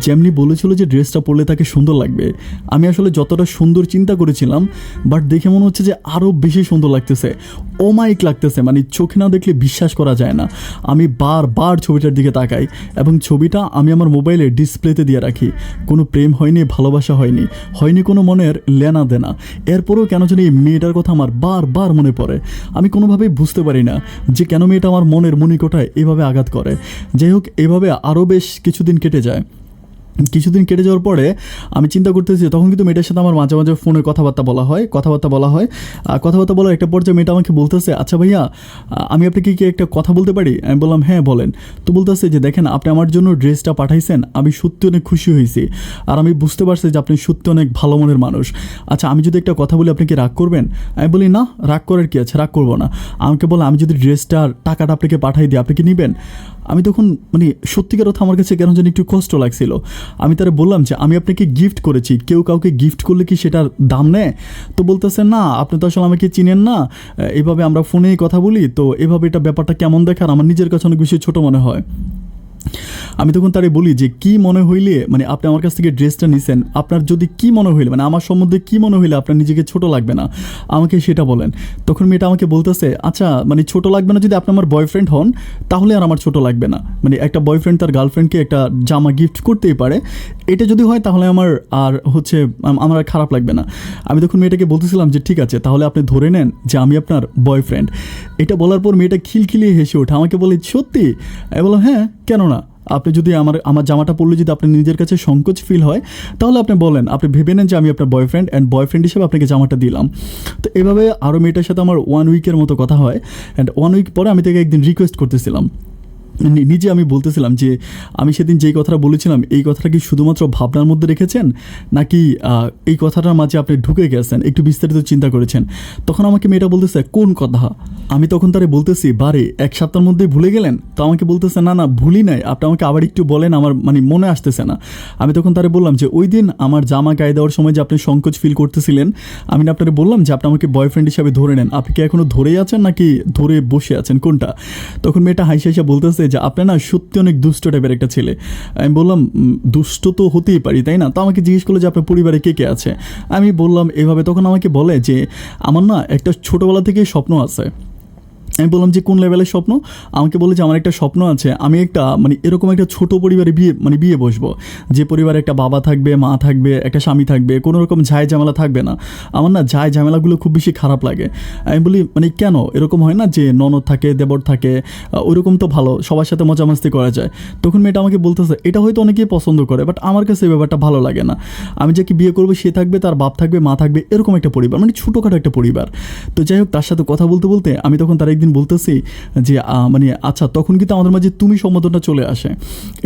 যেমনি বলেছিল যে ড্রেসটা পরলে তাকে সুন্দর লাগবে, আমি আসলে যতটা সুন্দর চিন্তা করেছিলাম, বাট দেখে মনে হচ্ছে যে আরও বেশি সুন্দর লাগতেছে, অমায়িক লাগতেছে, মানে চোখে না দেখলে বিশ্বাস করা যায় না। আমি বারবার ছবিটার দিকে তাকাই এবং ছবিটা আমি আমার মোবাইলে ডিসপ্লেতে দিয়ে রাখি। কোনো প্রেম হয়নি, ভালোবাসা হয়নি কোনো মনের লেনা দেনা। এরপরেও কেন জানি এই মেয়েটার কথা আমার বারবার মনে পড়ে। আমি কোনোভাবেই বুঝতে পারি না যে কেন মেয়েটা আমার মনের মণিকোঠায় এভাবে আঘাত করে। যাই হোক, এভাবে আরও বেশ কিছুদিন কেটে যায়। কিছুদিন কেটে যাওয়ার পরে আমি চিন্তা করতেছি, তখন কিন্তু মেয়েটার সাথে আমার মাঝে মাঝে ফোনে কথাবার্তা বলা হয়। কথাবার্তা বলার একটা পর্যায়ে মেয়েটা আমাকে বলতেছে, আচ্ছা ভাইয়া আমি আপনাকে কি একটা কথা বলতে পারি? আমি বললাম হ্যাঁ বলেন। তো বলতেছে যে দেখেন, আপনি আমার জন্য ড্রেসটা পাঠাইছেন, আমি সত্যি অনেক খুশি হয়েছি, আর আমি বুঝতে পারছি যে আপনি সত্যি অনেক ভালো মনের মানুষ। আচ্ছা আমি যদি একটা কথা বলি আপনি কি রাগ করবেন? আমি বলি না, রাগ করার কি আছে, রাগ করবো না। আমাকে বলে আমি যদি ড্রেসটার টাকাটা আপনাকে পাঠাই দিই আপনি কি নেবেন? আমি তখন মানে সত্যিকার কথা আমার কাছে কেন জানি একটু কষ্ট লাগছিল। আমি তারা বললাম যে আমি আপনাকে গিফট করেছি, কেউ কাউকে গিফট করলে কি সেটার দাম নেয়? তো বলতেছে না, আপনি তো আসলে আমাকে চিনেন না, এভাবে আমরা ফোনেই কথা বলি, তো এভাবে এটা ব্যাপারটা কেমন দেখার আমার নিজের কাছে অনেক বেশি ছোটো মনে হয়। আমি তখন তারে বলি যে কি মনে হইলে মানে আপনি আমার কাছ থেকে ড্রেসটা নিছেন, আপনার যদি কি মনে হইলে মানে আমার সম্বন্ধে কি মনে হইলে আপনার নিজেকে ছোট লাগবে না, আমাকে সেটা বলেন। তখন মেয়েটা আমাকে বলতেছে আচ্ছা মানে ছোট লাগবে না যদি আপনি আমার বয়ফ্রেন্ড হন, তাহলে আর আমার ছোট লাগবে না। মানে একটা বয়ফ্রেন্ড তার গার্লফ্রেন্ডকে একটা জামা গিফট করতেই পারে, এটা যদি হয় তাহলে আমার আর হচ্ছে আমার আর খারাপ লাগবে না। আমি তখন মেয়েটাকে বলতেছিলাম যে ঠিক আছে তাহলে আপনি ধরে নেন যে আমি আপনার বয়ফ্রেন্ড। এটা বলার পর মেয়েটা খিলখিলিয়ে হেসে ওঠে, আমাকে বলে সত্যি? আমি বললাম হ্যাঁ, কেন না, আপনি যদি আমার জামাটা পরলে যদি আপনার নিজের কাছে সংকোচ ফিল হয় তাহলে আপনি বলেন, আপনি ভেবে নেন যে আমি আপনার বয়ফ্রেন্ড অ্যান্ড বয়ফ্রেন্ড হিসেবে আপনাকে জামাটা দিলাম। তো এভাবে আরও মেয়েটার সাথে আমার 1 উইকের মতো কথা হয়। অ্যান্ড 1 উইক পরে আমি তাকে একদিন রিকোয়েস্ট করতেছিলাম, নিজে আমি বলতেছিলাম যে আমি সেদিন যেই কথাটা বলেছিলাম এই কথাটা কি শুধুমাত্র ভাবনার মধ্যে রেখেছেন, নাকি এই কথাটার মাঝে আপনি ঢুকে গেছেন, একটু বিস্তারিত চিন্তা করেছেন? তখন আমাকে মেয়েটা বলতেছে কোন কথা? আমি তখন তারে বলতেছি বারে 1 সপ্তাহের মধ্যেই ভুলে গেলেন? তো আমাকে বলতেছে না না ভুলি নাই, আপনি আমাকে আবার একটু বলেন, আমার মানে মনে আসতেছে না। আমি তখন তারে বললাম যে ওই দিন আমার জামা গায়ে দেওয়ার সময় যে আপনি সংকোচ ফিল করতেছিলেন, আমি না আপনারে বললাম যে আপনি আমাকে বয়ফ্রেন্ড হিসাবে ধরে নেন, আপনি কি এখনও ধরেই আছেন নাকি ধরে বসে আছেন, কোনটা? তখন মেয়েটা হাসি হাসি বলতেছে যে আপনি না সত্যি অনেক দুষ্ট টাইপের একটা ছেলে। আমি বললাম দুষ্ট তো হতেই পারি তাই না? তো আমাকে জিজ্ঞেস করলো যে আপনার পরিবারে কে কে আছে? আমি বললাম এভাবে। তখন আমাকে বলে যে আমার না একটা ছোটোবেলা থেকেই স্বপ্ন আছে। আমি বললাম যে কোন লেভেলের স্বপ্ন? আমাকে বলে যে আমার একটা স্বপ্ন আছে, আমি একটা মানে এরকম একটা ছোট পরিবারে বিয়ে বসবো, যে পরিবারে একটা বাবা থাকবে, মা থাকবে, একটা স্বামী থাকবে, কোনো রকম ঝাই ঝামেলা থাকবে না। আমার না ঝাই ঝামেলাগুলো খুব বেশি খারাপ লাগে। আমি বলি মানে কেন এরকম হয় না যে ননদ থাকে, দেবর থাকে, ওইরকম তো ভালো, সবার সাথে মজা মাস্তি করা যায়। তখন মেয়েটা আমাকে বলতেছে এটা হয়তো অনেকেই পছন্দ করে, বাট আমার কাছে এই ব্যাপারটা ভালো লাগে না। আমি যাকে বিয়ে করবো সে থাকবে, তার বাপ থাকবে, মা থাকবে, এরকম একটা পরিবার, মানে ছোটোখাটো একটা পরিবার। তো যাই হোক, তার সাথে কথা বলতে বলতে আমি তখন তার একদিন বলতেছি যে মানে আচ্ছা, তখন কিন্তু আমাদের মাঝে তুমি সম্বোধনটা চলে আসে,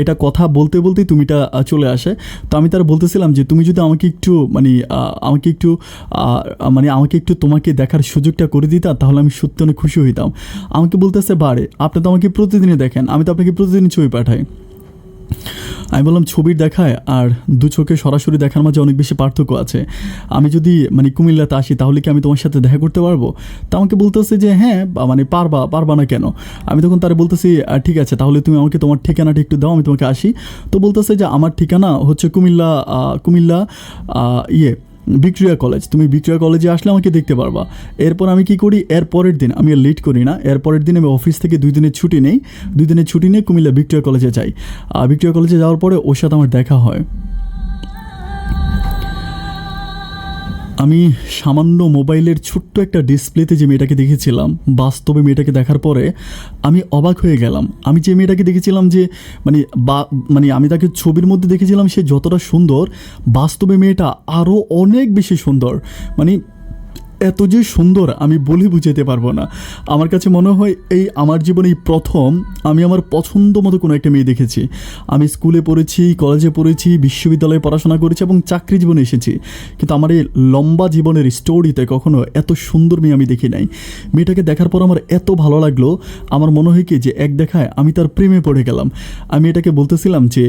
এটা কথা বলতে বলতেই তুমিটা চলে আসে। তো আমি তার বলতেছিলাম যে তুমি যদি আমাকে একটু মানে আমাকে একটু তোমাকে দেখার সুযোগটা করে দিতা তাহলে আমি সত্যি অনেক খুশি হইতাম। আমাকে বলতেছে বারে আপনি তো আমাকে প্রতিদিনই দেখেন, আমি তো আপনাকে প্রতিদিনই ছবি পাঠাই। আমি বললাম ছবির দেখায় আর দু চোখে সরাসরি দেখার মাঝে অনেক বেশি পার্থক্য আছে। আমি যদি মানে কুমিল্লাতে আসি তাহলে কি আমি তোমার সাথে দেখা করতে পারবো? তা আমাকে বলতেছে যে হ্যাঁ মানে পারবা না কেন? আমি তখন তারে বলতেছি ঠিক আছে তাহলে তুমি আমাকে তোমার ঠিকানাটা একটু দাও, আমি তোমাকে আসি। তো বলতেছে যে আমার ঠিকানা হচ্ছে কুমিল্লা ভিক্টোরিয়া কলেজ, তুমি ভিক্টোরিয়া কলেজে আসলে আমাকে দেখতে পারবা। এরপর আমি কি করি, এর পরের দিন আমি লেট করি না, এর পরের দিন আমি অফিস থেকে 2 দিনের ছুটি নেই, 2 দিনের ছুটি নিয়ে কুমিল্লা ভিক্টোরিয়া কলেজে যাই। ভিক্টোরিয়া কলেজে যাওয়ার পরে ওর সাথে আমার দেখা হয়। আমি সামান্য মোবাইলের ছোট্ট একটা ডিসপ্লেতে যে মেয়েটাকে দেখেছিলাম, বাস্তবে মেয়েটাকে দেখার পরে আমি অবাক হয়ে গেলাম। আমি যে মেয়েটাকে দেখেছিলাম যে মানে আমি তাকে ছবির মধ্যে দেখেছিলাম সে যতটা সুন্দর, বাস্তবে মেয়েটা আরও অনেক বেশি সুন্দর। মানে এত যে সুন্দর আমি বলে বুঝাতে পারবো না। আমার কাছে মনে হয় এই আমার জীবনে এই প্রথম আমি আমার পছন্দ মতো কোনো একটা মেয়ে দেখেছি। আমি স্কুলে পড়েছি, কলেজে পড়েছি, বিশ্ববিদ্যালয়ে পড়াশোনা করেছি এবং চাকরি জীবনে এসেছি, কিন্তু আমার এই লম্বা জীবনের স্টোরিতে কখনো এত সুন্দর মেয়ে আমি দেখি নাই। মেয়েটাকে দেখার পর আমার এত ভালো লাগলো, আমার মনে হয় কি যে এক দেখায় আমি তার প্রেমে পড়ে গেলাম। আমি এটাকে বলতেছিলাম যে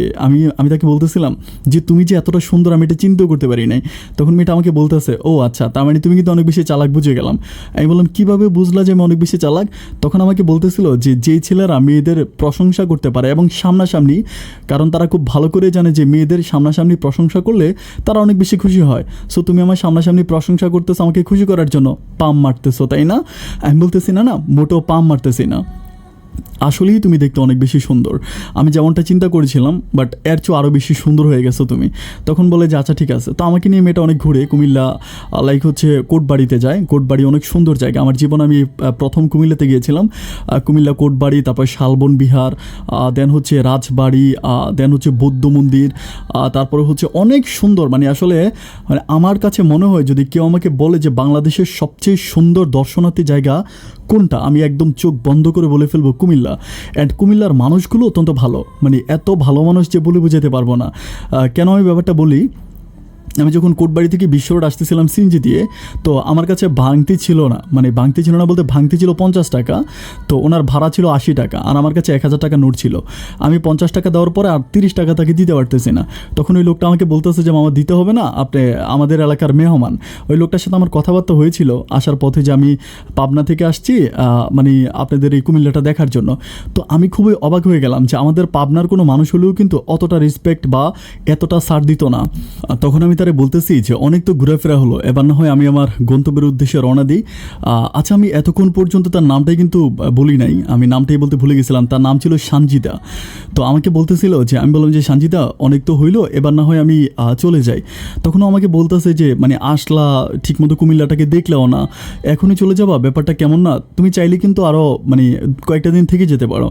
আমি তাকে বলতেছিলাম যে তুমি যে এতটা সুন্দর আমি এটা চিন্তাও করতে পারি নাই। তখন মেয়েটা আমাকে বলতেছে ও আচ্ছা, তার মানে তুমি কিন্তু অনেক বেশি চালাক, বুঝে গেলাম। আমি বললাম কীভাবে বুঝলা যে আমি অনেক বেশি চালাক? তখন আমাকে বলতেছিল যে যেই ছেলেরা মেয়েদের প্রশংসা করতে পারে এবং সামনাসামনি, কারণ তারা খুব ভালো করে জানে যে মেয়েদের সামনাসামনি প্রশংসা করলে তারা অনেক বেশি খুশি হয়। সো তুমি আমার সামনাসামনি প্রশংসা করতেছো আমাকে খুশি করার জন্য, পাম মারতেছো তাই না? আমি বলতেছি না না, মোটেও পাম মারতেছি না, আসলেই তুমি দেখতে অনেক বেশি সুন্দর, আমি যেমনটা চিন্তা করেছিলাম বাট এর চেয়ে আরও বেশি সুন্দর হয়ে গেছো তুমি। তখন বলে যে আচ্ছা ঠিক আছে। তো আমাকে নিয়ে মেয়েটা অনেক ঘুরে কুমিল্লা, লাইক হচ্ছে কোটবাড়িতে যায়। কোটবাড়ি অনেক সুন্দর জায়গা, আমার জীবনে আমি প্রথম কুমিল্লাতে গিয়েছিলাম। কুমিল্লা কোটবাড়ি, তারপর শালবন বিহার, দেন হচ্ছে রাজবাড়ি, দেন হচ্ছে বৌদ্ধ মন্দির, তারপরে হচ্ছে অনেক সুন্দর। মানে আসলে মানে আমার কাছে মনে হয় যদি কেউ আমাকে বলে যে বাংলাদেশের সবচেয়ে সুন্দর দর্শনার্থী জায়গা কোনটা, আমি একদম চোখ বন্ধ করে বলে ফেলবো কুমিল্লা। অ্যান্ড কুমিল্লার মানুষগুলো অত্যন্ত ভালো, মানে এত ভালো মানুষ যে বলে বোঝাতে পারবো না। কেন আমি ব্যাপারটা বলি, আমি যখন কোটবাড়ি থেকে বিশ্ব রোড আসতেছিলাম সিএনজি দিয়ে, তো আমার কাছে ভাঙতি ছিল না, মানে ভাঙতি ছিল না বলতে ভাঙতি ছিল 50 টাকা, তো ওনার ভাড়া ছিল 80 টাকা, আর আমার কাছে 1000 টাকা নোট ছিল। আমি 50 টাকা দেওয়ার পরে আর 30 টাকা তাকে দিতে পারতেছি না। তখন ওই লোকটা আমাকে বলতেছে যে মামা দিতে হবে না, আপনি আমাদের এলাকার মেহমান। ওই লোকটার সাথে আমার কথাবার্তা হয়েছিল আসার পথে, যে আমি পাবনা থেকে আসছি মানে আপনাদের এই কুমিল্লাটা দেখার জন্য। তো আমি খুবই অবাক হয়ে গেলাম যে আমাদের পাবনার কোনো মানুষ হলেও কিন্তু অতটা রেসপেক্ট বা এতটা ছাড় দিত না। তখন আমি তারে বলতেছি যে অনেক তো ঘোরাফেরা হলো, এবার না হয় আমি আমার গন্তব্যের উদ্দেশ্যে রওনা দিই। আচ্ছা, আমি এতক্ষণ পর্যন্ত তার নামটাই কিন্তু বলি নাই, আমি নামটাই বলতে ভুলে গেছিলাম। তার নাম ছিল সানজিদা। তো আমাকে বলতেছিল যে, আমি বললাম যে সানজিদা অনেক তো হইলো, এবার না হয় আমি চলে যাই। তখনও আমাকে বলতেছে যে মানে আসলা ঠিকমতো কুমিল্লাটাকে দেখলেও না, এখনই চলে যাবা, ব্যাপারটা কেমন না, তুমি চাইলে কিন্তু আরও মানে কয়েকটা দিন থেকে যেতে পারো।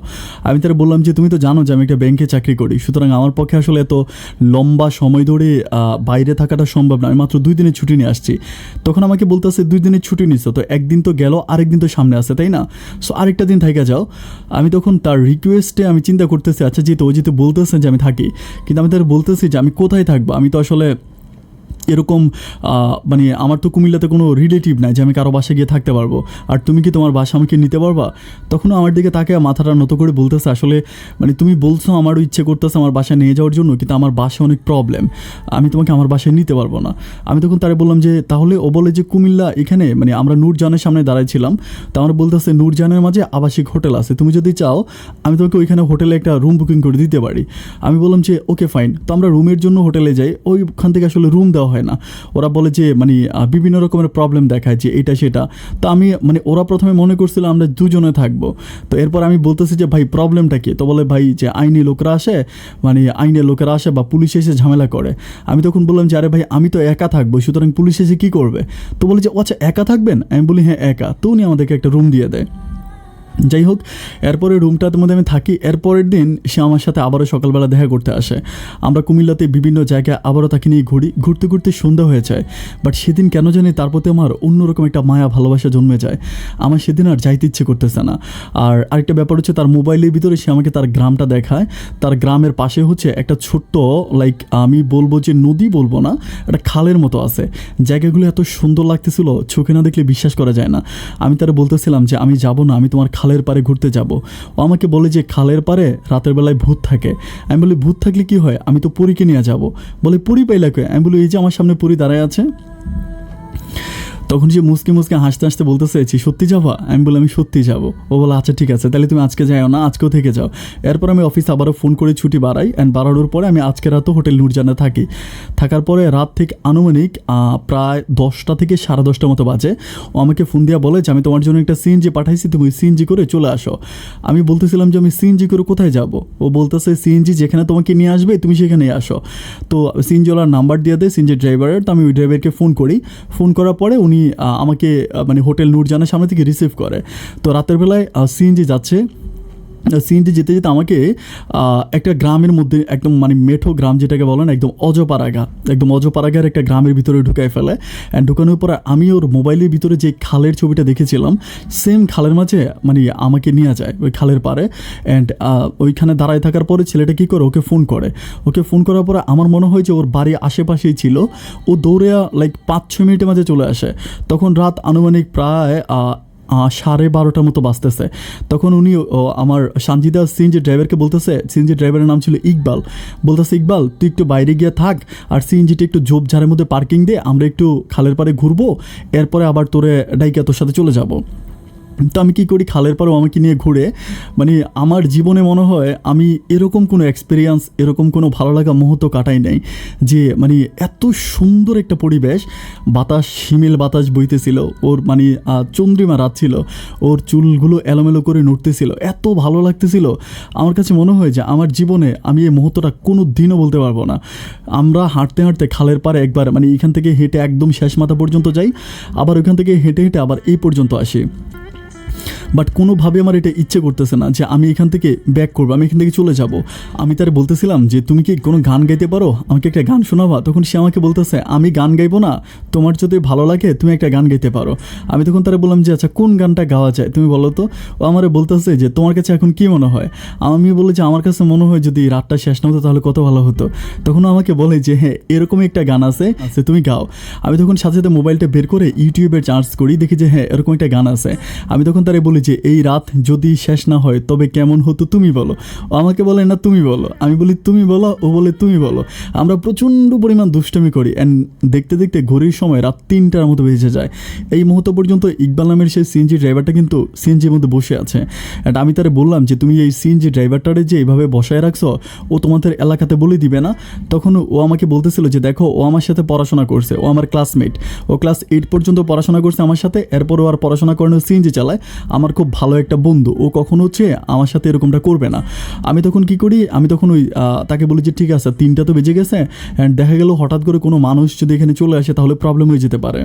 আমি তারা বললাম যে তুমি তো জানো যে আমি একটা ব্যাংকে চাকরি করি, সুতরাং আমার পক্ষে আসলে এত লম্বা সময় ধরে বাইরে থাকাটা সম্ভব না, আমি মাত্র 2 দিনের ছুটি নিয়ে আসছি। তখন আমাকে বলতেছে 2 দিনের ছুটি নিচ্ছ, তো একদিন তো গেল, আরেক দিন তো সামনে আছে, তাই না? সো আরেকটা দিন থাইকা যাও। আমি তখন তার রিকোয়েস্টে আমি চিন্তা করতেছি, আচ্ছা যেহেতু ও যেহেতু বলতেছে যে আমি থাকি, কিন্তু আমি তার বলতেছি যে আমি কোথায় থাকবো, আমি তো আসলে এরকম মানে আমার তো কুমিল্লাতে কোনো রিলেটিভ নাই যে আমি কারো বাসায় গিয়ে থাকতে পারবো, আর তুমি কি তোমার বাসা আমাকে নিতে পারবা? তখনও আমার দিকে তাকে মাথাটা নত করে বলতেছে, আসলে মানে তুমি বলছো আমারও ইচ্ছে করতেছে আমার বাসায় নিয়ে যাওয়ার জন্য, কিন্তু আমার বাসায় অনেক প্রবলেম, আমি তোমাকে আমার বাসায় নিতে পারবো না। আমি তখন তারে বললাম যে তাহলে, ও বলে যে কুমিল্লা এখানে মানে আমরা নূরজানের সামনে দাঁড়াইছিলাম, তো আমার বলতেছে নূরজানের মাঝে আবাসিক হোটেল আছে, তুমি যদি চাও আমি তোমাকে ওইখানে হোটেলে একটা রুম বুকিং করে দিতে পারি। আমি বললাম যে ওকে ফাইন। তো আমরা রুমের জন্য হোটেলে যাই, ওইখান থেকে আসলে রুম দেওয়া হয় না, ওরা বলে যে মানে বিভিন্ন রকমের প্রবলেম দেখায় যে এটা সেটা। তো আমি মানে ওরা প্রথমে মনে করছিল আমরা দুজনে থাকবো। তো এরপর আমি বলতেছি যে ভাই প্রবলেমটা কি? তো বলে ভাই যে আইনি লোকেরা আসে, মানে আইনের লোকেরা আসে বা পুলিশ এসে ঝামেলা করে। আমি তখন বললাম যে আরে ভাই আমি তো একা থাকবো, সুতরাং পুলিশ এসে কী করবে? তো বলে যে আচ্ছা একা থাকবেন? আমি বলি হ্যাঁ একা। তো উনি আমাদেরকে একটা রুম দিয়ে দেয়। যাই হোক, এরপরে রুমটার মধ্যে আমি থাকি। এরপরের দিন সে আমার সাথে আবারও সকালবেলা দেখা করতে আসে। আমরা কুমিল্লাতে বিভিন্ন জায়গায় আবারও তাকে নিয়ে ঘুরতে ঘুরতে সন্ধ্যা হয়ে যায়। বাট সেদিন কেন জানি তার প্রতি আমার অন্যরকম একটা মায়া ভালোবাসা জন্মে যায়। আমার সেদিন আর যাইতে ইচ্ছে করতেছে না। আর আরেকটা ব্যাপার হচ্ছে, তার মোবাইলের ভিতরে সে আমাকে তার গ্রামটা দেখায়। তার গ্রামের পাশে হচ্ছে একটা ছোট্ট লাইক আমি বলবো যে নদী বলবো না, একটা খালের মতো আছে। জায়গাগুলো এত সুন্দর লাগতেছিল, চোখে না দেখলে বিশ্বাস করা যায় না। আমি তারা বলতেছিলাম যে আমি যাব না, আমি তোমার খালের পাড়ে ঘুরতে যাব। ও আমাকে বলে যে খালের পাড়ে রাতের বেলায় ভূত থাকে। আমি বলি ভূত থাকলে কি হয়, আমি তো পরীকে নিয়ে যাব। বলে পরী পাইলা কই? আমি বলি এই যে আমার সামনে পরী দাঁড়ায় আছে। তখন সে মুসকে মুসকে হাসতে হাসতে বলতেছে সত্যি যাবা? আমি বলি আমি সত্যি যাবো। ও বলে আচ্ছা ঠিক আছে, তাহলে তুমি আজকে যাও না, আজকেও থেকে যাও। এরপর আমি অফিসে আবারও ফোন করে ছুটি বাড়াই, অ্যান্ড বাড়ানোর পরে আমি আজকে রাতও হোটেল নূরজানে থাকি। থাকার পরে রাত থেকে আনুমানিক প্রায় 10টা থেকে 10:30 মতো বাজে। ও আমাকে ফোন দিয়ে বলে যে আমি তোমার জন্য একটা সিএনজি পাঠাইছি, তুমি সিএনজি করে চলে আসো। আমি বলতেছিলাম যে আমি সিএনজি করে কোথায় যাব? ও বলতেছে সিএনজি যেখানে তোমাকে নিয়ে আসবে তুমি সেখানেই আসো। তো সিএনজিওয়ালার নাম্বার দিয়ে দেয় সিএনজি ড্রাইভারের। তো আমি ওই ড্রাইভারকে ফোন করি। ফোন করার পরে উনি আমাকে মানে হোটেল নূরজানের সামনে থেকে রিসিভ করে। তো রাতের বেলায় সিএনজি যাচ্ছে। সিএনজি যেতে যেতে আমাকে একটা গ্রামের মধ্যে, একদম মানে মেঠো গ্রাম যেটাকে বলেন, একদম অজপাড়াগার একটা গ্রামের ভিতরে ঢুকাই ফেলে। অ্যান্ড ঢুকানোর পরে আমি ওর মোবাইলের ভিতরে যে খালের ছবিটা দেখেছিলাম, সেম খালের মাঝে মানে আমাকে নিয়ে যায় ওই খালের পাড়ে। অ্যান্ড ওইখানে দাঁড়ায় থাকার পরে ছেলেটা কী করে, ওকে ফোন করার পরে আমার মনে হয় যে ওর বাড়ি আশেপাশেই ছিল। ও দৌড়ে লাইক 5-6 মিনিটের মাঝে চলে আসে। তখন রাত আনুমানিক প্রায় 12:30 মতো বাজতেছে। তখন উনি আমার সানজিদা সিএনজি ড্রাইভারকে বলতেছে, সিএনজি ড্রাইভারের নাম ছিল ইকবাল, বলতেছে ইকবাল তুই একটু বাইরে গিয়ে থাক, আর সিএনজিটা একটু ঝোপঝাড়ের মধ্যে পার্কিং দে, আমরা একটু খালের পাড়ে ঘুরবো, এরপরে আবার তোরে ডাইকা তোর সাথে চলে যাব। তো আমি কী করি, খালের পরেও আমাকে নিয়ে ঘুরে, মানে আমার জীবনে মনে হয় আমি এরকম কোনো এক্সপিরিয়েন্স, এরকম কোনো ভালো লাগা মুহূর্ত কাটাই নাই। যে মানে এত সুন্দর একটা পরিবেশ, বাতাস, হিমেল বাতাস বইতেছিল, ওর মানে চন্দ্রিমা রাত ছিল, ওর চুলগুলো এলোমেলো করে নড়তেছিল, এত ভালো লাগতেছিল। আমার কাছে মনে হয় যে আমার জীবনে আমি এই মুহূর্তটা কোনো দিনও বলতে পারবো না। আমরা হাঁটতে হাঁটতে খালের পাড়ে একবার মানে এখান থেকে হেঁটে একদম শেষ মাথা পর্যন্ত যাই, আবার ওইখান থেকে হেঁটে হেঁটে আবার এই পর্যন্ত আসি। বাট কোনোভাবে আমার এটা ইচ্ছে করতেছে না যে আমি এখান থেকে ব্যাক করবো, আমি এখান থেকে চলে যাব। আমি তার বলতেছিলাম যে তুমি কি কোনো গান গাইতে পারো, আমাকে একটা গান শোনাবা? তখন সে আমাকে বলতেছে আমি গান গাইবো না, তোমার যদি ভালো লাগে তুমি একটা গান গাইতে পারো। আমি তখন তারা বললাম যে আচ্ছা কোন গানটা গাওয়া যায় তুমি বলো তো। ও আমারে বলতেছে যে তোমার কাছে এখন কী মনে হয়? আমি বলি যে আমার কাছে মনে হয় যদি রাতটা শেষ না হতো তাহলে কত ভালো হতো। তখন আমাকে বলে যে হ্যাঁ এরকমই একটা গান আছে তুমি গাও। আমি তখন সাথে সাথে মোবাইলটা বের করে ইউটিউবে চার্জ করি, দেখি যে হ্যাঁ এরকম একটা গান আছে। আমি তখন তারে বলি যে এই রাত যদি শেষ না হয় তবে কেমন হতো তুমি বলো। ও আমাকে বলে না তুমি বলো। আমি বলি তুমি বলো, ও বলে তুমি বলো। আমরা প্রচণ্ড পরিমাণ দুষ্টামি করি অ্যান্ড দেখতে দেখতে ঘড়ির সময় রাত 3টার মতো বেজে যায়। এই মুহূর্ত পর্যন্ত ইকবাল নামের সেই সিএনজি ড্রাইভারটা কিন্তু সিএনজির মধ্যে বসে আছে। অ্যান্ড আমি তারে বললাম যে তুমি এই সিএনজি ড্রাইভারটারে যে এইভাবে বসায় রাখছো ও তোমাদের এলাকাতে বলে দিবে না? তখন ও আমাকে বলতেছিল যে দেখো ও আমার সাথে পড়াশোনা করছে, ও আমার ক্লাসমেট, ও ক্লাস 8 পর্যন্ত পড়াশোনা করছে আমার সাথে, এরপর ও আর পড়াশোনা করেন, সিএনজি চালায়, আমার খুব ভালো একটা বন্ধু, ও কখনো হচ্ছে আমার সাথে এরকমটা করবে না। আমি তখন কি করি, আমি তখন ওই তাকে বলি যে ঠিক আছে 3টা তো বেজে গেছে, অ্যান্ড দেখা গেল হঠাৎ করে কোনো মানুষ যদি এখানে চলে আসে তাহলে প্রবলেম হয়ে যেতে পারে।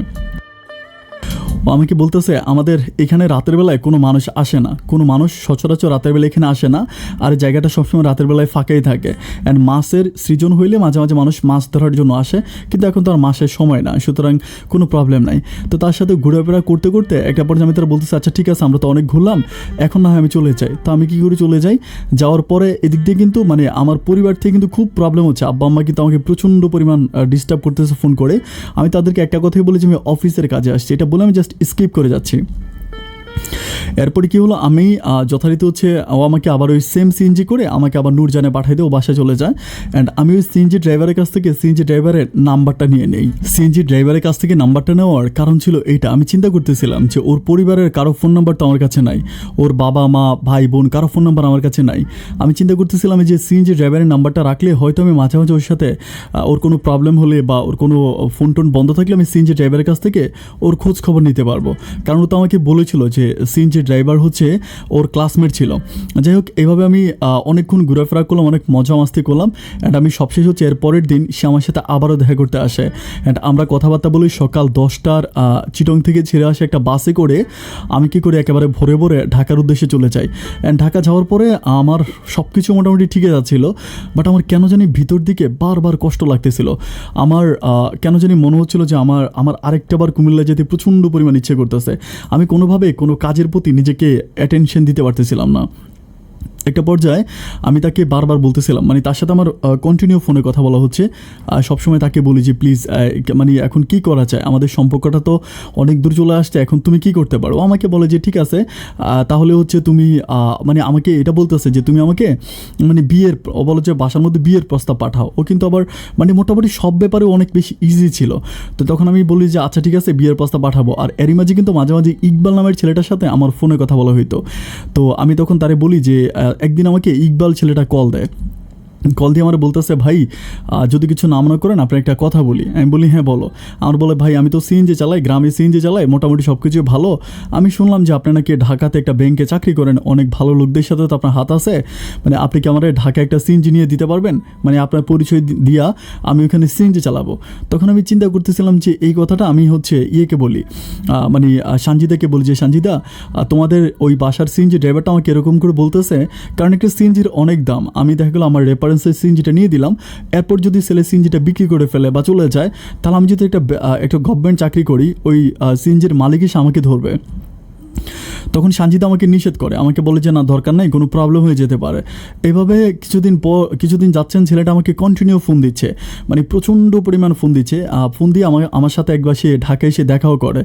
ও আমাকে বলতেছে আমাদের এখানে রাতের বেলায় কোনো মানুষ আসে না, কোনো মানুষ সচরাচর রাতের বেলা এখানে আসে না, আর জায়গাটা সবসময় রাতের বেলায় ফাঁকাই থাকে। অ্যান্ড মাছের সৃজন হইলে মাঝে মাঝে মানুষ মাছ ধরার জন্য আসে, কিন্তু এখন তো আর মাসের সময় না, সুতরাং কোনো প্রবলেম নাই। তো তার সাথে ঘোরাফেরা করতে করতে একটা পর্যায়ে আমি তারা বলতেছি আচ্ছা ঠিক আছে আমরা তো অনেক ঘুরলাম, এখন না হয় আমি চলে যাই। তো আমি কী করে চলে যাই, যাওয়ার পরে এদিক দিয়ে কিন্তু মানে আমার পরিবার থেকে কিন্তু খুব প্রবলেম হচ্ছে, আব্বা আম্মা কিন্তু আমাকে প্রচণ্ড পরিমাণ ডিস্টার্ব করতেছে ফোন করে। আমি তাদেরকে একটা কথাই বলি যে আমি অফিসের কাজে আসছি, এটা বলে আমি জাস্ট স্কিপ করে যাচ্ছি। এরপরে কী হলো, আমি যথারীতি হচ্ছে ও আমাকে আবার ওই সেম সিএনজি করে আমাকে আবার নূরজানে পাঠাই দিয়ে ও বাসায় চলে যায়। অ্যান্ড আমি ওই সিএনজি ড্রাইভারের কাছ থেকে সিএনজি ড্রাইভারের নাম্বারটা নিয়ে নেই। সিএনজি ড্রাইভারের কাছ থেকে নাম্বারটা নেওয়ার কারণ ছিল এইটা, আমি চিন্তা করতেছিলাম যে ওর পরিবারের কারো ফোন নাম্বার তো আমার কাছে নাই, ওর বাবা মা ভাই বোন কারো ফোন নাম্বার আমার কাছে নাই। আমি চিন্তা করতেছিলাম যে সিএনজি ড্রাইভারের নাম্বারটা রাখলে হয়তো আমি মাঝে মাঝে ওর সাথে ওর কোনো প্রবলেম হলে বা ওর কোনো ফোন টোন বন্ধ থাকলে আমি সিএনজি ড্রাইভারের কাছ থেকে ওর খোঁজ খবর নিতে পারবো। কারণ ও তো আমাকে বলেছিল যে সিএনজি ড্রাইভার হচ্ছে ওর ক্লাসমেট ছিল। যাই হোক এইভাবে আমি অনেকক্ষণ ঘোরাফেরা করলাম, অনেক মজা মাস্তি করলাম। অ্যান্ড আমি সবশেষ হচ্ছে এর পরের দিন সে আমার সাথে আবারও দেখা করতে আসে। অ্যান্ড আমরা কথাবার্তা বলি, সকাল 10টার চিটং থেকে ছেড়ে আসে একটা বাসে করে আমি কী করি একেবারে ভোরে ভোরে ঢাকার উদ্দেশ্যে চলে যাই। অ্যান্ড ঢাকা যাওয়ার পরে আমার সব কিছু মোটামুটি ঠিকই যাচ্ছিল, বাট আমার কেন জানি ভিতর দিকে বারবার কষ্ট লাগতেছিল। আমার কেন জানি মনে হচ্ছিল যে আমার আরেকটা বার কুমিল্লা যেতে প্রচণ্ড পরিমাণ ইচ্ছে করতেছে। আমি কোনোভাবে কোনো কাজের প্রতি নিজেকে অ্যাটেনশন দিতে পারতেছিলাম না। একটা পর্যায়ে আমি তাকে বারবার বলতেছিলাম, মানে তার সাথে আমার কন্টিনিউ ফোনে কথা বলা হচ্ছে, সবসময় তাকে বলি যে প্লিজ মানে এখন কি করা যায়, আমাদের সম্পর্কটা তো অনেক দূর চলে আসছে, এখন তুমি কি করতে পারো? আমাকে বলে যে ঠিক আছে তাহলে হচ্ছে তুমি মানে আমাকে এটা বলতেছে যে তুমি আমাকে মানে বলো যে বাসার মধ্যে বিয়ের প্রস্তাব পাঠাও। ও কিন্তু আবার মানে মোটামুটি সব ব্যাপারে অনেক বেশি ইজি ছিল। তো তখন আমি বলি যে আচ্ছা ঠিক আছে বিয়ের প্রস্তাব পাঠাবো। আর এরই মাঝে কিন্তু মাঝে মাঝে ইকবাল নামের ছেলেটার সাথে আমার ফোনে কথা বলা হইতো। তো আমি তখন তারে বলি যে একদিন আমাকে ইকবাল ছেলেটা কল দেয়, কল দিয়ে আমার বলতেছে ভাই যদি কিছু না মনে করেন আপনার একটা কথা বলি। আমি বলি হ্যাঁ বলো। আমার বলে ভাই আমি তো সিএনজি চালাই, গ্রামে সিএনজি চালাই, মোটামুটি সব কিছু ভালো। আমি শুনলাম যে আপনি নাকি ঢাকাতে একটা ব্যাংকে চাকরি করেন, অনেক ভালো লোকদের সাথে তো আপনার হাত আছে, মানে আপনি কি আমার ঢাকায় একটা সিএনজি নিয়ে দিতে পারবেন? মানে আপনার পরিচয় দিয়া আমি ওখানে সিএনজি চালাবো। তখন আমি চিন্তা করতেছিলাম যে এই কথাটা আমি হচ্ছে ইয়েকে বলি, মানে সঞ্জিদাকে বলি যে সঞ্জিদা তোমাদের ওই বাসার সিএনজি ড্রাইভারটা আমাকে এরকম করে বলতেছে, কারণ একটা সিএনজির অনেক দাম, আমি দেখা গেলো আমার রেফারেন্সের সিএনজিটা নিয়ে দিলাম, এরপর যদি সেলে সিএনজিটা বিক্রি করে ফেলে বা চলে যায় তাহলে আমি যদি একটা গভর্নমেন্ট চাকরি করি ওই সিএনজির মালিক এসে আমাকে ধরবে। তখন সঞ্জিদা আমাকে নিষেধ করে, আমাকে বলে যে না দরকার নাই, কোনো প্রবলেম হয়ে যেতে পারে। এভাবে কিছুদিন যাচ্ছেন ছেলেটা আমাকে কন্টিনিউ ফোন দিচ্ছে, মানে প্রচণ্ড পরিমাণ ফোন দিচ্ছে। ফোন দিয়ে আমার সাথে একবার সে ঢাকায় এসে দেখাও করে,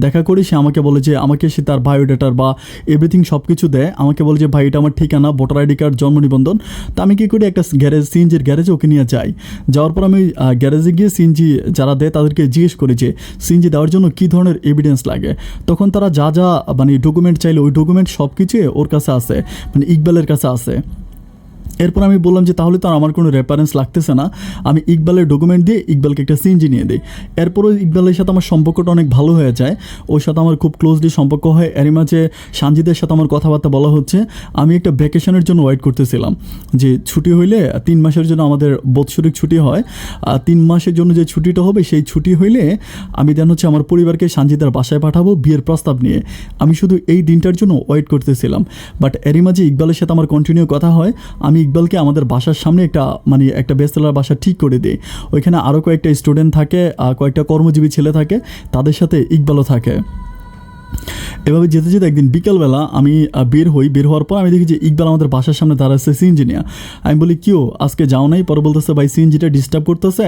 দেখা করে সে আমাকে বলে যে আমাকে সে তার বায়োডাটার বা এভরিথিং সব কিছু দেয়। আমাকে বলে যে ভাই এটা আমার ঠিকানা, ভোটার আইডি কার্ড, জন্ম নিবন্ধন। তা আমি কী করি একটা সিএনজির গ্যারেজে ওকে নিয়ে যাই। যাওয়ার পর আমি গ্যারেজে গিয়ে সিএনজি যারা দেয় তাদেরকে জিজ্ঞেস করি যে সিএনজি দেওয়ার জন্য কী ধরনের এভিডেন্স লাগে। তখন তারা যা যা মানে ডকুমেন্ট চাইলে ওই ডকুমেন্ট সব কিছুই ওর কাছে আছে, মানে ইকবালের কাছে আছে। এরপর আমি বললাম যে তাহলে তো আর আমার কোনো রেফারেন্স লাগতেছে না, আমি ইকবালের ডকুমেন্ট দিয়ে ইকবালকে একটা সিএনজি নিয়ে দিই। এরপরও ইকবালের সাথে আমার সম্পর্কটা অনেক ভালো হয়ে যায়, ওর সাথে আমার খুব ক্লোজলি সম্পর্ক হয়। এরই মাঝে সানজিদের সাথে আমার কথাবার্তা বলা হচ্ছে। আমি একটা ভ্যাকেশনের জন্য ওয়েট করতেছিলাম, যে ছুটি হইলে 3 মাসের জন্য আমাদের বৎসরিক ছুটি হয়, 3 মাসের জন্য যে ছুটিটা হবে সেই ছুটি হইলে আমি দেন হচ্ছে আমার পরিবারকে সানজিদার বাসায় পাঠাবো বিয়ের প্রস্তাব নিয়ে। আমি শুধু এই দিনটার জন্য ওয়েট করতেছিলাম। বাট এরই মাঝে ইকবালের সাথে আমার কন্টিনিউ কথা হয়। আমি ইকবালকে আমাদের বাসার সামনে একটা বেস্টলার বাসা ঠিক করে দিই। ওইখানে আরও কয়েকটা স্টুডেন্ট থাকে, কয়েকটা কর্মজীবী ছেলে থাকে, তাদের সাথে ইকবালও থাকে। এভাবে যেতে যেতে একদিন বিকালবেলা আমি বের হওয়ার পর আমি দেখি যে ইকবাল আমাদের বাসার সামনে দাঁড়াচ্ছে সিএনজি নিয়ে। আমি বলি কিও আজকে যাও নাই? পরে বলতেছে ভাই সিএনজিটা ডিস্টার্ব করতেছে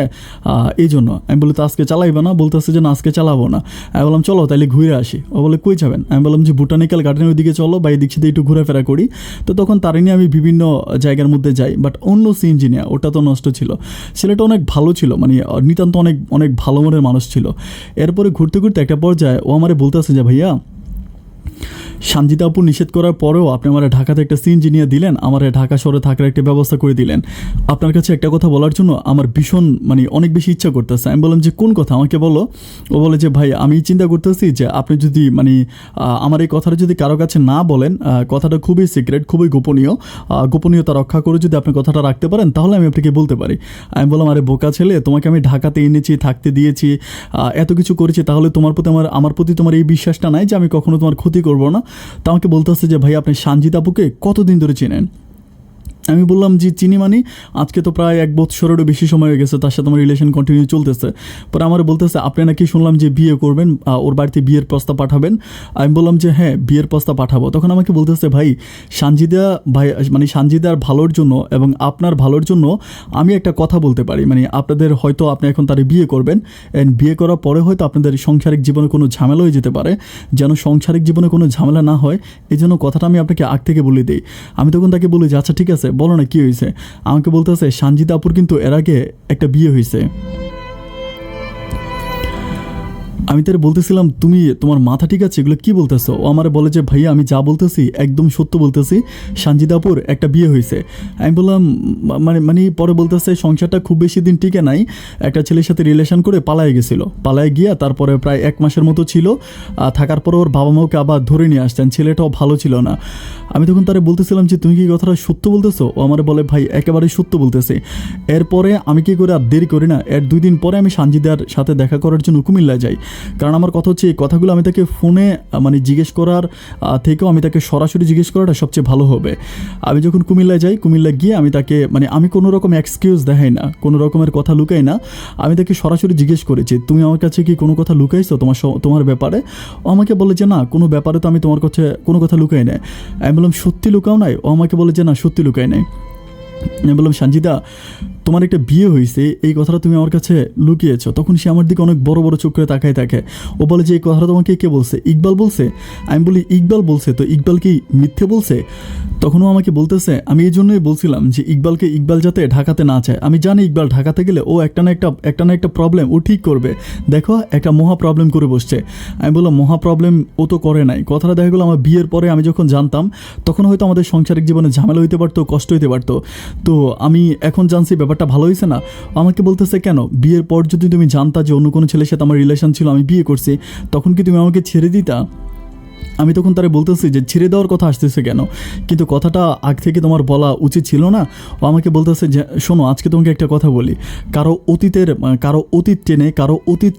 এই জন্য। আমি বলি তো আজকে চালাইবে না? বলতেছে যে না আজকে চালাবো না। আমি বললাম চলো তাহলে ঘুরে আসি। ও বলে কই যাবেন? আমি বললাম যে বোটানিক্যাল গার্ডেনের ওইদিকে চলো বা এই দিক সাথে একটু ঘোরাফেরা করি। তো তখন তার নিয়ে আমি বিভিন্ন জায়গার মধ্যে যাই, বাট অন্য সিএনজি নিয়ে, ওটা তো নষ্ট ছিল। ছেলেটা অনেক ভালো ছিল, মানে নিতান্ত অনেক অনেক ভালো মনের মানুষ ছিল। এরপরে ঘুরতে ঘুরতে একটা পর্যায়ে ও আমারে বলতেছে যে ভাইয়া সানজিদা আপু নিষেধ করার পরেও আপনি আমার ঢাকাতে একটা সিএনজি নিয়ে দিলেন, আমার ঢাকা শহরে থাকার একটা ব্যবস্থা করে দিলেন। আপনার কাছে একটা কথা বলার জন্য আমার ভীষণ অনেক বেশি ইচ্ছা করতেছে। আমি বললাম যে কোন কথা, আমাকে বলো। ও বলে যে ভাই আমি চিন্তা করতেছি যে আপনি যদি আমার এই কথাটা যদি কারো কাছে না বলেন, কথাটা খুবই সিক্রেট, খুবই গোপনীয়, গোপনীয়তা রক্ষা করে যদি আপনি কথাটা রাখতে পারেন তাহলে আমি আপনাকে বলতে পারি। আমি বললাম আরে বোকা ছেলে, তোমাকে আমি ঢাকাতে এনেছি, থাকতে দিয়েছি, এত কিছু করেছি, তাহলে তোমার প্রতি আমার প্রতি তোমার এই বিশ্বাসটা নাই যে আমি কখনো তোমার ক্ষতি করবো না? তা আমাকে বলতে হচ্ছে যে ভাই আপনি সানজিদা আপুকে কতদিন ধরে চেনেন? আমি বললাম যে চিনি আজকে তো প্রায় 1 বছরেরও বেশি সময় হয়ে গেছে তার সাথে আমার রিলেশন কন্টিনিউ চলতেছে। পরে আমার বলতেছে আপনি নাকি শুনলাম যে বিয়ে করবেন, ওর বাড়িতে বিয়ের প্রস্তাব পাঠাবেন। আমি বললাম যে হ্যাঁ বিয়ের প্রস্তাব পাঠাবো। তখন আমাকে বলতেছে ভাই সানজিদার ভালোর জন্য এবং আপনার ভালোর জন্য আমি একটা কথা বলতে পারি, আপনাদের হয়তো আপনি এখন তারে বিয়ে করবেন, অ্যান্ড বিয়ে করার পরে হয়তো আপনাদের সাংসারিক জীবনে কোনো ঝামেলা হয়ে যেতে পারে, যেন সাংসারিক জীবনে কোনো ঝামেলা না হয় এই জন্য কথাটা আমি আপনাকে আগ থেকে বলে দিই। আমি তখন তাকে বলি যে আচ্ছা ঠিক আছে বলো না কী হয়েছে। আমাকে বলতেছে সানজিদা আপুর কিন্তু এর আগে একটা বিয়ে হয়েছে। আমি তার বলতেছিলাম তোমার মাথা ঠিক আছে, এগুলো কী বলতেছো? ও আমার বলে যে ভাইয়া আমি যা বলতেছি একদম সত্য বলতেছি, সানজিদা আপুর একটা বিয়ে হয়েছে। আমি বললাম পরে বলতেছে সংসারটা খুব বেশি দিন টিকে নাই, একটা ছেলের সাথে রিলেশন করে পালায়ে গেছিলো, পালায়ে গিয়া তারপরে প্রায় 1 মাসের মতো ছিল, থাকার পরে ওর বাবা মাকে আবার ধরে নিয়ে আসতেন, ছেলেটাও ভালো ছিল না। আমি তখন তারে বলতেছিলাম যে তুমি কি কথাটা সত্য বলতেছো? ও আমার বলে ভাই একেবারে সত্য বলতেছে। এরপরে আমি কি করে আর দেরি করি না, 2 দিন পরে আমি সানজিদার সাথে দেখা করার জন্য কুমিল্লা যাই। কারণ আমার কথা হচ্ছে এই কথাগুলো আমি তাকে ফোনে জিজ্ঞেস করার থেকেও আমি তাকে সরাসরি জিজ্ঞেস করাটা সবচেয়ে ভালো হবে। আমি যখন কুমিল্লায় যাই, কুমিল্লা গিয়ে আমি তাকে আমি কোনো রকম এক্সকিউজ দেখাই না, কোনো রকমের কথা লুকাই না, আমি তাকে সরাসরি জিজ্ঞেস করেছি তুমি আমার কাছে কি কোনো কথা লুকাইছো তোমার ব্যাপারে? ও আমাকে বলে যে না কোনো ব্যাপারে তো আমি তোমার কাছে কোনো কথা লুকাই নাই। আমি বললাম সত্যি লুকাও নাই? ও আমাকে বলে যে না সত্যি লুকাই নাই। আমি বললাম সানজিদা তোমার একটা বিয়ে হয়েছে এই কথাটা তুমি আমার কাছে লুকিয়েছো। তখন সে আমার দিকে অনেক বড় বড় চোখ করে তাকাই থাকে। ও বলে যে এই কথাটা তোমাকে কে বলছে? ইকবাল বলছে। আমি বলি ইকবাল বলছে তো ইকবাল কি মিথ্যে বলছে? তখনও আমাকে বলতেছে আমি এই জন্যই বলছিলাম যে ইকবাল যাতে ঢাকাতে না চায়। আমি জানি ইকবাল ঢাকাতে গেলে ও একটা না একটা প্রবলেম ও ঠিক করবে, দেখো একটা মহা প্রবলেম করে বসছে। আমি বললাম মহা প্রবলেম ও তো করে নাই। কথাটা দেখা গেলো আমার বিয়ের পরে আমি যখন জানতাম তখন হয়তো আমাদের সাংসারিক জীবনে ঝামেলা হইতে পারতো, কষ্ট হইতে পারতো। তো আমি এখন জানছি ব্যাপারটা ভালো হয়েছে না। আমাকে বলতেছে কেন বিয়ের পর যদি তুমি জানতা যে অন্য কোনো ছেলের সাথে আমার রিলেশন ছিল, আমি বিয়ে করছি, তখন কি তুমি আমাকে ছেড়ে দিতা? আমি তখন তারে বলতেছি যে ছেড়ে দেওয়ার কথা আসতেছে কেন, কিন্তু কথাটা আগ থেকে তোমার বলা উচিত ছিল না? ও আমাকে বলতেছে যে শোনো আজকে তোমাকে একটা কথা বলি, কারো অতীত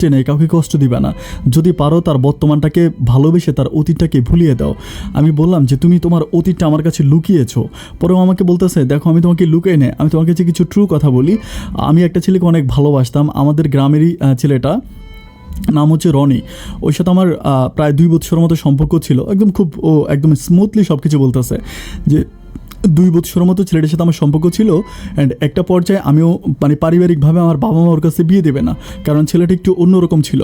টেনে কাউকে কষ্ট দিবে না, যদি পারো তার বর্তমানটাকে ভালোবেসে তার অতীতটাকে ভুলিয়ে দাও। আমি বললাম যে তুমি তোমার অতীতটা আমার কাছে লুকিয়েছো। পরেও আমাকে বলতেছে দেখো আমি তোমাকে লুকাই না, আমি তোমার কাছে কিছু ট্রু কথা বলি। আমি একটা ছেলেকে অনেক ভালোবাসতাম, আমাদের গ্রামেরই ছেলেটা, নাম হচ্ছে রনি। ওর সাথে আমার প্রায় 2 বছরের মতো সম্পর্ক ছিল, একদম স্মুথলি সব কিছু বলতেছে যে 2 বছরের মতো ছেলেটার সাথে আমার সম্পর্ক ছিল। অ্যান্ড একটা পর্যায়ে আমিও পারিবারিকভাবে আমার বাবা মা ওর কাছে বিয়ে দেবে না, কারণ ছেলেটা একটু অন্যরকম ছিল,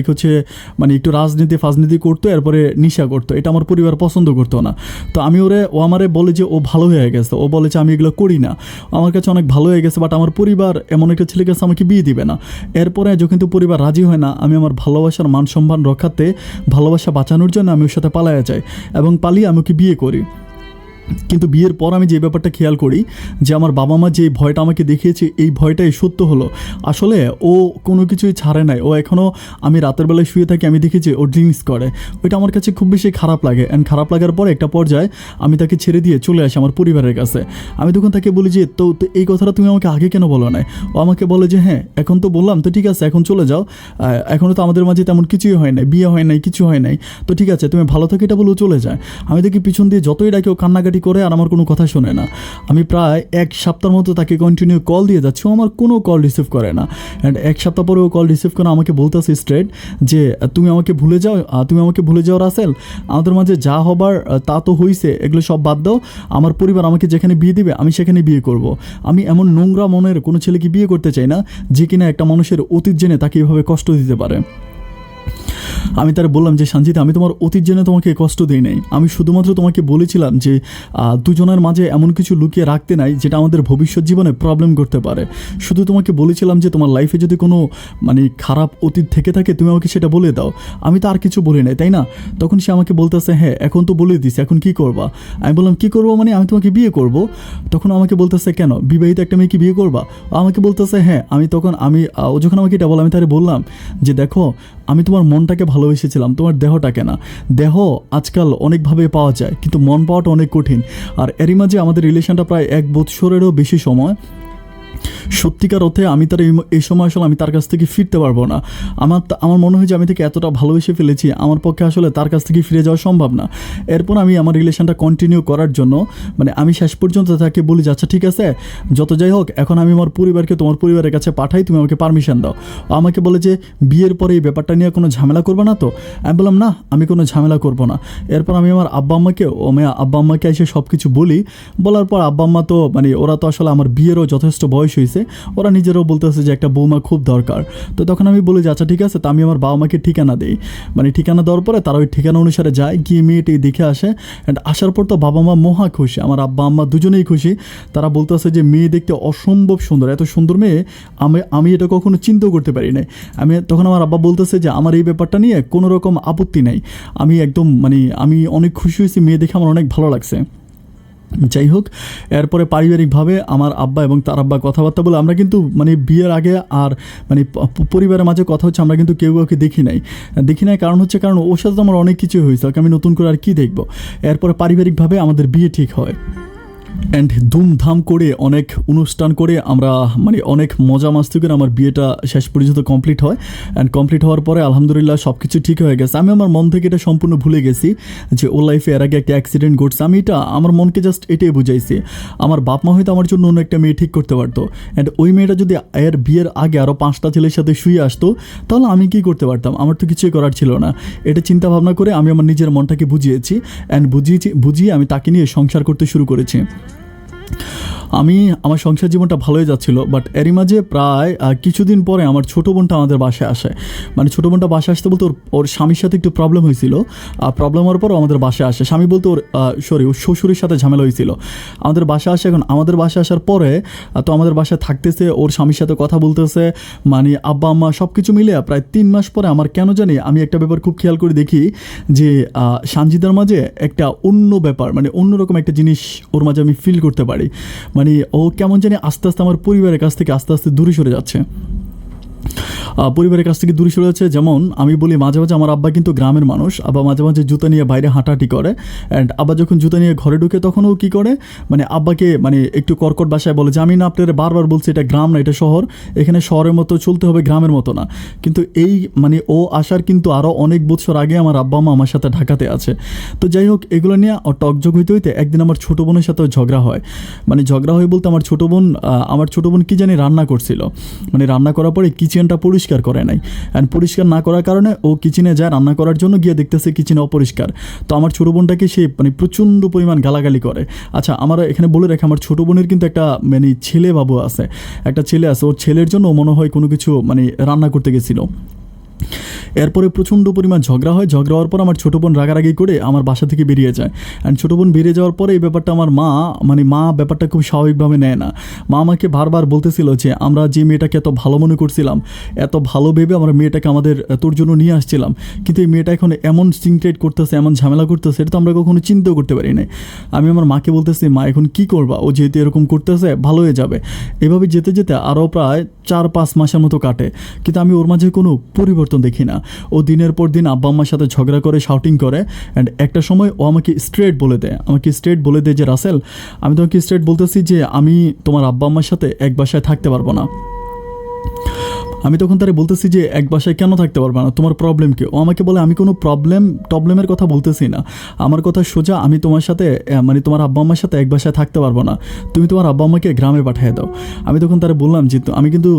একটু ফাজনীতি করতো, এরপরে নেশা করতো, এটা আমার পরিবার পছন্দ করতো না। তো ও আমারে বলে যে ও ভালো হয়ে গেছে, ও বলে যে আমি এগুলো করি না, আমার কাছে অনেক ভালো হয়ে গেছে, বাট আমার পরিবার এমন একটা ছেলের কাছে আমাকে বিয়ে দিবে না। এরপরে যখন তো পরিবার রাজি হয় না, আমি আমার ভালোবাসার মান সম্মান রক্ষাতে, ভালোবাসা বাঁচানোর জন্য আমি ওর সাথে পালায়া যাই এবং পালিয়ে আমি ওকে বিয়ে করি। কিন্তু বিয়ের পর আমি যে ব্যাপারটা খেয়াল করি যে আমার বাবা মা যে ভয়টা আমাকে দেখিয়েছে এই ভয়টাই সত্য হলো। আসলে ও কোনো কিছুই ছাড়ে নাই, ও এখনও আমি রাতের বেলায় শুয়ে থাকি আমি দেখি যে ও ড্রিঙ্কস করে, ওইটা আমার কাছে খুব বেশি খারাপ লাগে। অ্যান্ড খারাপ লাগার পর একটা পর্যায়ে আমি তাকে ছেড়ে দিয়ে চলে আসি আমার পরিবারের কাছে। আমি তখন তাকে বলি যে তো তো এই কথাটা তুমি আমাকে আগে কেন বলো নাই? ও আমাকে বলে যে হ্যাঁ এখন তো বললাম, তো ঠিক আছে এখন চলে যাও, এখনও তো আমাদের মাঝে তেমন কিছুই হয় নাই, বিয়ে হয় নাই, কিছু হয় নাই, তো ঠিক আছে তুমি ভালো থাকো এটা বলেও চলে যায়। আমি দেখি পিছন দিয়ে যতই ডাকে ও কান্নাকাটি করে আর আমার কোনো কথা শোনে না। আমি প্রায় এক সপ্তাহের মতো তাকে কন্টিনিউ কল দিয়ে যাচ্ছি, ও আমার কোনো কল রিসিভ করে না। অ্যান্ড এক সপ্তাহ পরে ও কল রিসিভ করে আমাকে বলতেছে স্ট্রেট যে তুমি আমাকে ভুলে যাও, তুমি আমাকে ভুলে যাও রাসেল, আমাদের মাঝে যা হবার তা তো হয়েছে, এগুলো সব বাদ দাও, আমার পরিবার আমাকে যেখানে বিয়ে দিবে আমি সেখানে বিয়ে করব। আমি এমন নোংরা মনের কোনো ছেলেকে বিয়ে করতে চাই না যে কিনা একটা মানুষের অতীত জেনে তাকে এভাবে কষ্ট দিতে পারে। আমি তার বললাম যে সঞ্জিত, আমি তোমার অতীত জেনে তোমাকে কষ্ট দিই নাই, আমি শুধুমাত্র তোমাকে বলেছিলাম যে দুজনের মাঝে এমন কিছু লুকিয়ে রাখতে নাই যেটা আমাদের ভবিষ্যৎ জীবনে প্রবলেম করতে পারে। শুধু তোমাকে বলেছিলাম যে তোমার লাইফে যদি কোনো মানে খারাপ অতীত থেকে থাকে তুমি আমাকে সেটা বলে দাও, আমি তো আর কিছু বলি নাই, তাই না? তখন সে আমাকে বলতেছে হ্যাঁ এখন তো বলে দিস, এখন কি করবা? আমি বললাম কি করবো মানে, আমি তোমাকে বিয়ে করব। তখন আমাকে বলতেছে কেন, বিবাহিত একটা মেয়েকে বিয়ে করবা? আমাকে বলতেছে হ্যাঁ। ও যখন আমাকে এটা বলে আমি তারে বললাম যে দেখো, আমি তোমার মনটাকে ভালোবেসেছিলাম, তোমার দেহটাকে না। দেহ আজকাল অনেকভাবে পাওয়া যায় কিন্তু মন পাওয়াটা অনেক কঠিন। আর এরই মাঝে আমাদের রিলেশনটা প্রায় 1 বছরেরও বেশি সময়। সত্যিকার অর্থে আমি তার এই সময় আসলে আমি তার কাছ থেকে ফিরতে পারবো না। আমার মনে হয় যে আমি তাকে এতটা ভালোবেসে ফেলেছি, আমার পক্ষে আসলে তার কাছ থেকে ফিরে যাওয়া সম্ভব না। এরপর আমি আমার রিলেশনটা কন্টিনিউ করার জন্য মানে আমি শেষ পর্যন্ত তাকে বলি যে আচ্ছা ঠিক আছে, যত যাই হোক এখন আমি আমার পরিবারকে তোমার পরিবারের কাছে পাঠাই, তুমি আমাকে পারমিশন দাও। আমাকে বলে যে বিয়ের পরে এই ব্যাপারটা নিয়ে কোনো ঝামেলা করবে না তো? আমি বললাম না, আমি কোনো ঝামেলা করবো না। এরপর আমি আমার আব্বা আম্মাকে এসে সব কিছু বলি। বলার পর আব্বা আম্মা তো মানে ওরা তো আসলে আমার বিয়েরও যথেষ্ট বয়স হয়েছে, ওরা নিজেরাও বলতেছে যে একটা বৌমা খুব দরকার। তো তখন আমি বলি যে আচ্ছা ঠিক আছে, তা আমি আমার বাবা মাকে ঠিকানা দিই। মানে ঠিকানা দেওয়ার পরে তারা ওই ঠিকানা অনুসারে যায়, গিয়ে মেয়েটি দেখে আসে। অ্যান্ড আসার পর তো বাবা মা মহা খুশি, আমার আব্বা আম্মা দুজনেই খুশি। তারা বলতেছে যে মেয়ে দেখতে অসম্ভব সুন্দর, এত সুন্দর মেয়ে আমি এটা কখনো চিন্তাও করতে পারি নাই। তখন আমার আব্বা বলতেছে যে আমার এই ব্যাপারটা নিয়ে কোনো রকম আপত্তি নাই, আমি একদম মানে আমি অনেক খুশি হয়েছি, মেয়ে দেখে আমার অনেক ভালো লাগছে। যাই হোক, এরপরে পারিবারিকভাবে আমার আব্বা এবং তার আব্বা কথাবার্তা বলে আমরা কিন্তু মানে বিয়ের আগে আর মানে পরিবারের মাঝে কথা হচ্ছে, আমরা কিন্তু কেউ কাউকে দেখি নাই। কারণ ওর সাথে তো আমার অনেক কিছু হয়েছে, ওকে আমি নতুন করে আর কি দেখবো। এরপরে পারিবারিকভাবে আমাদের বিয়ে ঠিক হয়। অ্যান্ড ধুমধাম করে অনেক অনুষ্ঠান করে আমরা মানে অনেক মজা মাস্তি করে আমার বিয়েটা শেষ পর্যন্ত কমপ্লিট হয়। অ্যান্ড কমপ্লিট হওয়ার পরে আলহামদুলিল্লাহ সব কিছু ঠিক হয়ে গেছে। আমি আমার মন থেকে এটা সম্পূর্ণ ভুলে গেছি যে ওর লাইফে এর আগে একটা অ্যাক্সিডেন্ট ঘটছে। আমি আমার মনকে জাস্ট এটাই বুঝাইছি, আমার বাপ মা হয়তো আমার জন্য অন্য একটা মেয়ে ঠিক করতে পারতো। অ্যান্ড ওই মেয়েটা যদি এর বিয়ের আগে আরও 5টা ছেলের সাথে শুয়ে আসতো তাহলে আমি কী করতে পারতাম? আমার তো কিছুই করার ছিল না। এটা চিন্তা ভাবনা করে আমি আমার নিজের মনটাকে বুঝিয়েছি। অ্যান্ড বুঝিয়ে আমি তাকে নিয়ে সংসার করতে শুরু করেছি। আমার সংসার জীবনটা ভালোই যাচ্ছিল, বাট এরই মাঝে প্রায় কিছুদিন পরে আমার ছোটো বোনটা আমাদের বাসায় আসে। মানে ছোটো বোনটা বাসায় আসতে বলতে ওর স্বামীর সাথে একটু প্রবলেম হয়েছিল। প্রবলেম হওয়ার পর আমাদের বাসায় আসে। স্বামী বলতে ওর শ্বশুরের সাথে ঝামেলা হয়েছিল, আমাদের বাসায় আসে। এখন আমাদের বাসায় আসার পরে তো আমাদের বাসায় থাকতেছে, ওর স্বামীর সাথে কথা বলতেছে, মানে আব্বা আম্মা সব কিছু মিলে প্রায় 3 মাস পরে আমার কেন জানি আমি একটা ব্যাপার খুব খেয়াল করে দেখি যে সানজিদার মাঝে একটা অন্য ব্যাপার, মানে অন্যরকম একটা জিনিস ওর মাঝে আমি ফিল করতে পারি। মানে ও কেমন জানি আস্তে আস্তে আমার পরিবারের কাছ থেকে আস্তে আস্তে দূরে সরে যাচ্ছে। পরিবারের কাছ থেকে দূরে সরে যাচ্ছে। যেমন আমি বলি মাঝে মাঝে আমার আব্বা কিন্তু গ্রামের মানুষ, আব্বা মাঝে মাঝে জুতা নিয়ে বাইরে হাঁটাহাঁটি করে। অ্যান্ড আব্বা যখন জুতা নিয়ে ঘরে ঢুকে তখনও কী করে, মানে আব্বাকে মানে একটু কর্কট ভাষায় বলে যে আমি না আপনার বারবার বলছি এটা গ্রাম না, এটা শহর, এখানে শহরের মতো চলতে হবে, গ্রামের মতো না। কিন্তু এই মানে ও আসার কিন্তু আরও অনেক বছর আগে আমার আব্বা মা আমার সাথে ঢাকাতে আছে। তো যাই হোক, এগুলো নিয়ে টকঝক হইতে হইতে একদিন আমার ছোটো বোনের সাথেও ঝগড়া হয়। মানে ঝগড়া হয় বলতে আমার ছোটো বোন কী জানি রান্না করছিল, মানে রান্না করার পরে কিচেনটা পরিষ্কার করে নাই। অ্যান্ড পরিষ্কার না করার কারণে ও কিচেনে যায় রান্না করার জন্য, গিয়ে দেখতেছে কিচেনে অপরিষ্কার। তো আমার ছোটো বোনটাকে সে মানে প্রচণ্ড পরিমাণ গালাগালি করে। আচ্ছা, আমরা এখানে বলে রাখি আমার ছোটো বোনের কিন্তু একটা মানে ছেলে বাবু আছে, একটা ছেলে আছে। ওর ছেলের জন্য মনে হয় কোনো কিছু মানে রান্না করতে গেছিলো। এরপরে প্রচণ্ড পরিমাণ ঝগড়া হয়। ঝগড়া হওয়ার পর আমার ছোটো বোন রাগারাগি করে আমার বাসা থেকে বেরিয়ে যায়। অ্যান্ড ছোটো বোন বেরিয়ে যাওয়ার পরে এই ব্যাপারটা আমার মা ব্যাপারটা খুব স্বাভাবিকভাবে নেয় না। মা আমাকে বারবার বলতেছিল যে আমরা যে মেয়েটাকে এত ভালো মনে করছিলাম, এত ভালো ভেবে আমরা মেয়েটাকে তোর জন্য নিয়ে আসছিলাম, কিন্তু এই মেয়েটা এখন এমন সিনক্রেট করতেছে, এমন ঝামেলা করতেছে, এটা তো আমরা কখনো চিন্তাও করতে পারি না। আমি আমার মাকে বলতেছি, মা এখন কী করবা, ও যেহেতু এরকম করতেছে ভালো হয়ে যাবে। এভাবে যেতে যেতে আরও প্রায় 4-5 মাসের মতো কাটে, কিন্তু আমি ওর মাঝে কোনো পরিবর্তন দেখি না। ও দিনের পর দিন আব্বা আম্মার সাথে ঝগড়া করে, শাউটিং করে। অ্যান্ড একটা সময় ও আমাকে স্ট্রেট বলে দেয় যে রাসেল, আমি তোমাকে স্ট্রেট বলতেছি যে আমি তোমার আব্বা আম্মার সাথে এক বাসায় থাকতে পারবো না। আমি তখন তারে বলতেছি যে এক বাসায় কেন থাকতে পারবে না, তোমার প্রবলেম কি? ও আমাকে বলে আমি কোনো প্রবলেমের কথা বলতেছি না, আমার কথা সোজা, আমি তোমার সাথে তোমার আব্বা আম্মার সাথে এক বাসায় থাকতে পারবো না, তুমি তোমার আব্বা আম্মাকে গ্রামে পাঠিয়ে দাও। আমি তখন তারে বললাম যে আমি কিন্তু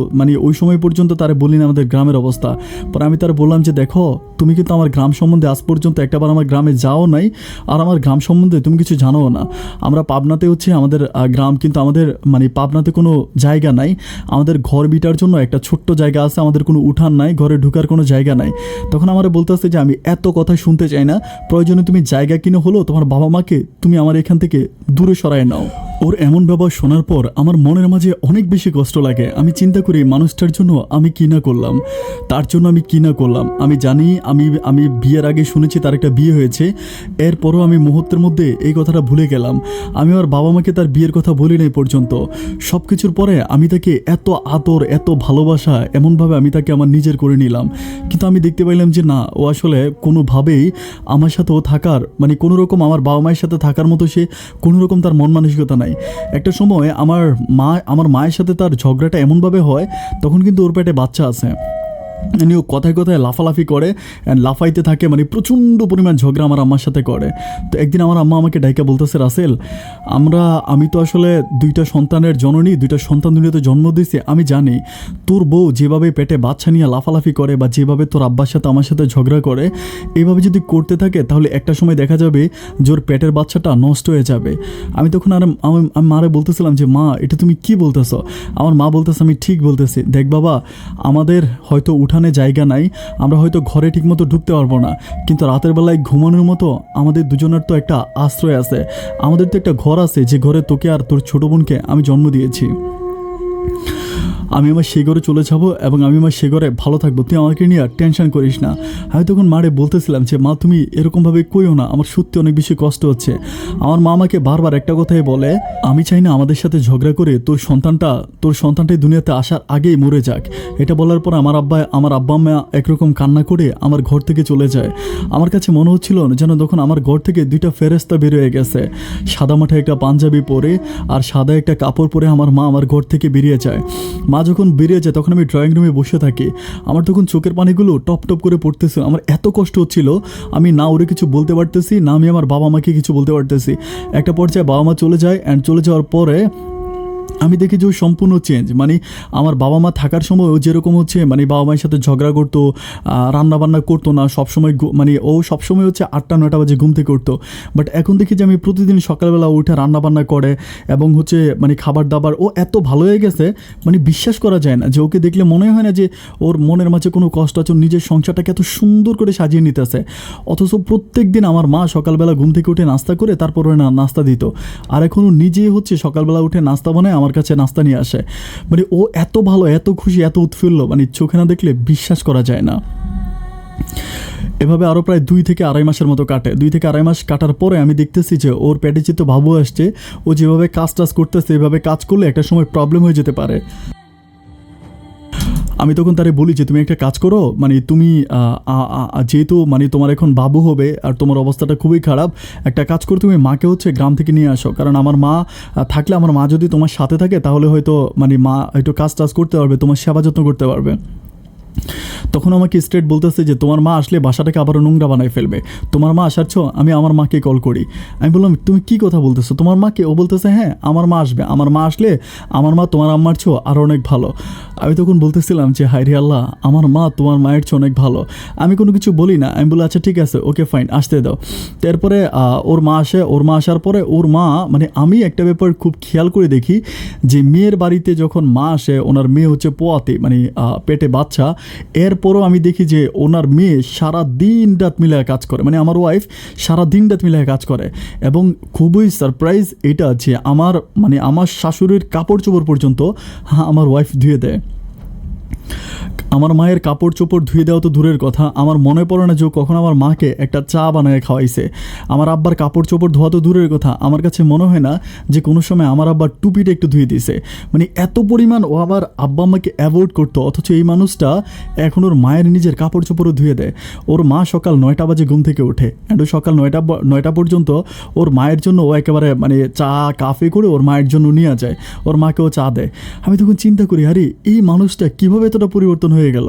ওই সময় পর্যন্ত তারে বলি না আমাদের গ্রামের অবস্থা। পরে আমি তারে বললাম যে দেখো, তুমি কিন্তু আমার গ্রাম সম্বন্ধে আজ পর্যন্ত একটাবার আমার গ্রামে যাও নাই, আর আমার গ্রাম সম্বন্ধে তুমি কিছু জানোও না। আমরা পাবনাতে হচ্ছে আমাদের গ্রাম, কিন্তু আমাদের পাবনাতে কোনো জায়গা নাই, আমাদের ঘর বিটার জন্য একটা ছোট্ট জায়গা আছে, আমাদের কোনো উঠান নাই, ঘরে ঢুকার কোনো জায়গা নাই। তখন আমার বলতেছে যে আমি এত কথা শুনতে চাই না, প্রয়োজনে তুমি জায়গা কিনে হলো তোমার বাবা মাকে তুমি আমার এখান থেকে দূরে সরায় নাও। ওর এমন ব্যবহার শোনার পর আমার মনের মাঝে অনেক বেশি কষ্ট লাগে। আমি চিন্তা করি মানুষটার জন্য আমি কী না করলাম, তার জন্য আমি কী না করলাম। আমি জানি আমি বিয়ের আগে শুনেছি তার একটা বিয়ে হয়েছে, এরপরও আমি মুহূর্তের মধ্যে এই কথাটা ভুলে গেলাম। আমি আমার বাবা মাকে তার বিয়ের কথা বলি নাই পর্যন্ত। সব কিছুর পরে আমি তাকে এত আদর, এত ভালোবাসা, এমনভাবে আমি তাকে আমার নিজের করে নিলাম। কিন্তু আমি দেখতে পাইলাম যে না, ও আসলে কোনোভাবেই আমার সাথেও থাকার কোনো রকম আমার বাবা মায়ের সাথে থাকার মতো সে কোনো রকম তার মন মানসিকতা নাই। একটা সময় আমার মায়ের সাথে তার ঝগড়াটা এমনভাবে হয়, তখন কিন্তু ওর পেটে বাচ্চা আছে। ও কথায় কথায় লাফালাফি করে, লাফাইতে থাকে, প্রচণ্ড পরিমাণ ঝগড়া আমার আম্মার সাথে করে। তো একদিন আমার আম্মা আমাকে ডাইকা বলতেছে, রাসেল, আমি তো আসলে 2টা সন্তানের জননী, 2টা সন্তান দুনিয়াতে জন্ম দিয়েছি। আমি জানি তোর বউ যেভাবে পেটে বাচ্চা নিয়ে লাফালাফি করে, বা যেভাবে তোর আব্বার সাথে আমার সাথে ঝগড়া করে, এভাবে যদি করতে থাকে তাহলে একটা সময় দেখা যাবে যে ওর পেটের বাচ্চাটা নষ্ট হয়ে যাবে। আমি তখন আমি মারে বলতেছিলাম যে মা, এটা তুমি কি বলতেছ? আমার মা বলতেছে, আমি ঠিক বলতেছি। দেখ বাবা, আমাদের হয়তো উঠানে জায়গা নাই, আমরা হয়তো ঘরে ঠিকমতো ঢুকতে পারবো না, কিন্তু রাতের বেলায় ঘুমানোর মতো আমাদের দুজনের তো একটা আশ্রয় আছে, আমাদের তো একটা ঘর আছে, যে ঘরে তোকে আর তোর ছোটো বোনকে আমি জন্ম দিয়েছি। আমি আমার সে ঘরে চলে যাবো এবং আমি আমার সে ঘরে ভালো থাকবো, তুই আমাকে নিয়ে টেনশন করিস না। আমি তখন মারে বলতেছিলাম যে মা, তুমি এরকমভাবে কইও না, আমার সত্যি অনেক বেশি কষ্ট হচ্ছে। আমার মা আমাকে বারবার একটা কথাই বলে, আমি চাই না আমাদের সাথে ঝগড়া করে তোর সন্তানটাই দুনিয়াতে আসার আগেই মরে যাক। এটা বলার পর আমার আব্বা আম্মা একরকম কান্না করে আমার ঘর থেকে চলে যায়। আমার কাছে মনে হচ্ছিল যেন তখন আমার ঘর থেকে 2টা ফেরেস্তা বের হয়ে গেছে, সাদা মাঠে একটা পাঞ্জাবি পরে আর সাদা একটা কাপড় পরে আমার মা আমার ঘর থেকে বেরিয়ে যায়। মা যখন বেরিয়ে যায় তখন আমি ড্রয়িং রুমে বসে থাকি। আমার তখন চোখের পানিগুলো টপ টপ করে পড়তেছে। আমার এত কষ্ট হচ্ছিল, আমি না ওরে কিছু বলতে পারতেছি, না আমি আমার বাবা মাকে কিছু বলতে পারতেছি। একটা পর্যায়ে বাবা মা চলে যায়, অ্যান্ড চলে যাওয়ার পরে আমি দেখি যে ও সম্পূর্ণ চেঞ্জ। আমার বাবা মা থাকার সময় ও যেরকম হচ্ছে বাবা মায়ের সাথে ঝগড়া করতো, রান্নাবান্না করতো না, সবসময় ও সবসময় হচ্ছে 8টা-9টা বাজে ঘুম থেকে উঠতো। বাট এখন দেখি যে আমি প্রতিদিন সকালবেলা উঠে রান্নাবান্না করে এবং হচ্ছে খাবার দাবার ও এত ভালো হয়ে গেছে, বিশ্বাস করা যায় না যে ওকে দেখলে মনে হয় না যে ওর মনের মাঝে কোনো কষ্ট আছে, নিজের সংসারটাকে এত সুন্দর করে সাজিয়ে নিতেছে। অথচ প্রত্যেক দিন আমার মা সকালবেলা ঘুম থেকে উঠে নাস্তা করে তারপরে নাস্তা দিত, আর এখন ও নিজে হচ্ছে সকালবেলা উঠে নাস্তা বানায় আমার কাছে নাস্তা নিয়ে আসে। ও এত ভালো, এত খুশি, এত উৎফুল্ল, চোখে না দেখলে বিশ্বাস করা যায় না। এভাবে আরও প্রায় 2 থেকে আড়াই মাসের মতো কাটে। 2 থেকে আড়াই মাস কাটার পরে আমি দেখতেছি যে ওর পেটে যেহেতু বাবু আসছে, ও যেভাবে কাজ করতেছে, এভাবে কাজ করলে একটা সময় প্রবলেম হয়ে যেতে পারে। আমি তখন তারে বলি যে তুমি একটা কাজ করো, তুমি যেহেতু তোমার এখন বাবু হবে আর তোমার অবস্থাটা খুবই খারাপ, একটা কাজ করো, তুমি মাকে হচ্ছে গ্রাম থেকে নিয়ে আসো। কারণ আমার মা থাকলে, আমার মা যদি তোমার সাথে থাকে তাহলে হয়তো মা একটু কাজ করতে পারবে, তোমার সেবা যত্ন করতে পারবে। তখন আমাকে স্ট্রেট বলতেছে যে তোমার মা আসলে বাসাটাকে আবারও নোংরা বানায় ফেলবে, তোমার মা আসার ছো আমি আমার মাকে কল করি। আমি বললাম তুমি কি কথা বলতেছো, তোমার মাকে? ও বলতেছে হ্যাঁ, আমার মা আসবে, আমার মা আসলে আমার মা তোমার আম্মার ছো আরও অনেক ভালো। আমি তখন বলতেছিলাম যে হায় রে আল্লাহ, আমার মা তোমার মায়ের ছো অনেক ভালো। আমি কোনো কিছু বলি না, আমি বলি আচ্ছা ঠিক আছে, ওকে ফাইন, আসতে দাও। তারপরে ওর মা আসে, ওর মা আসার পরে ওর মা আমি একটা ব্যাপার খুব খেয়াল করে দেখি যে মেয়ের বাড়িতে যখন মা আসে, ওনার মেয়ে হচ্ছে পোয়াতে পেটে বাচ্চা, এরপরও আমি দেখি যে ওনার মেয়ে সারা দিন রাত মিলায় কাজ করে, মানে আমার ওয়াইফ সারা দিন রাত মিলায় কাজ করে। এবং খুবই সারপ্রাইজ এটা যে আমার শাশুড়ির কাপড় চোপড় পর্যন্ত আমার ওয়াইফ ধুয়ে দেয়। আমার মায়ের কাপড় চোপড় ধুয়ে দেওয়া তো দূরের কথা, আমার মনে পড়ে না যে কখন আমার মাকে একটা চা বানায় খাওয়াইছে। আমার আব্বার কাপড় চোপড় ধোয়া তো দূরের কথা, আমার কাছে মনে হয় না যে কোনো সময় আমার আব্বার টুপিটা একটু ধুয়ে দিছে। মানে এত পরিমাণ ও আবার আব্বা আম্মাকে অ্যাভয়েড করতো, অথচ এই মানুষটা এখন ওর মায়ের নিজের কাপড় চোপড়ও ধুয়ে দেয়। ওর মা সকাল 9টা বাজে ঘুম থেকে ওঠে, অ্যান্ড ও সকাল 9টা পর্যন্ত ওর মায়ের জন্য ও একেবারে মানে চা কাফে করে ওর মায়ের জন্য নিয়ে যায়, ওর মাকেও চা দেয়। আমি তখন চিন্তা করি, আরে এই মানুষটা কীভাবে এতটা পরিবর্তন হয়ে গেল,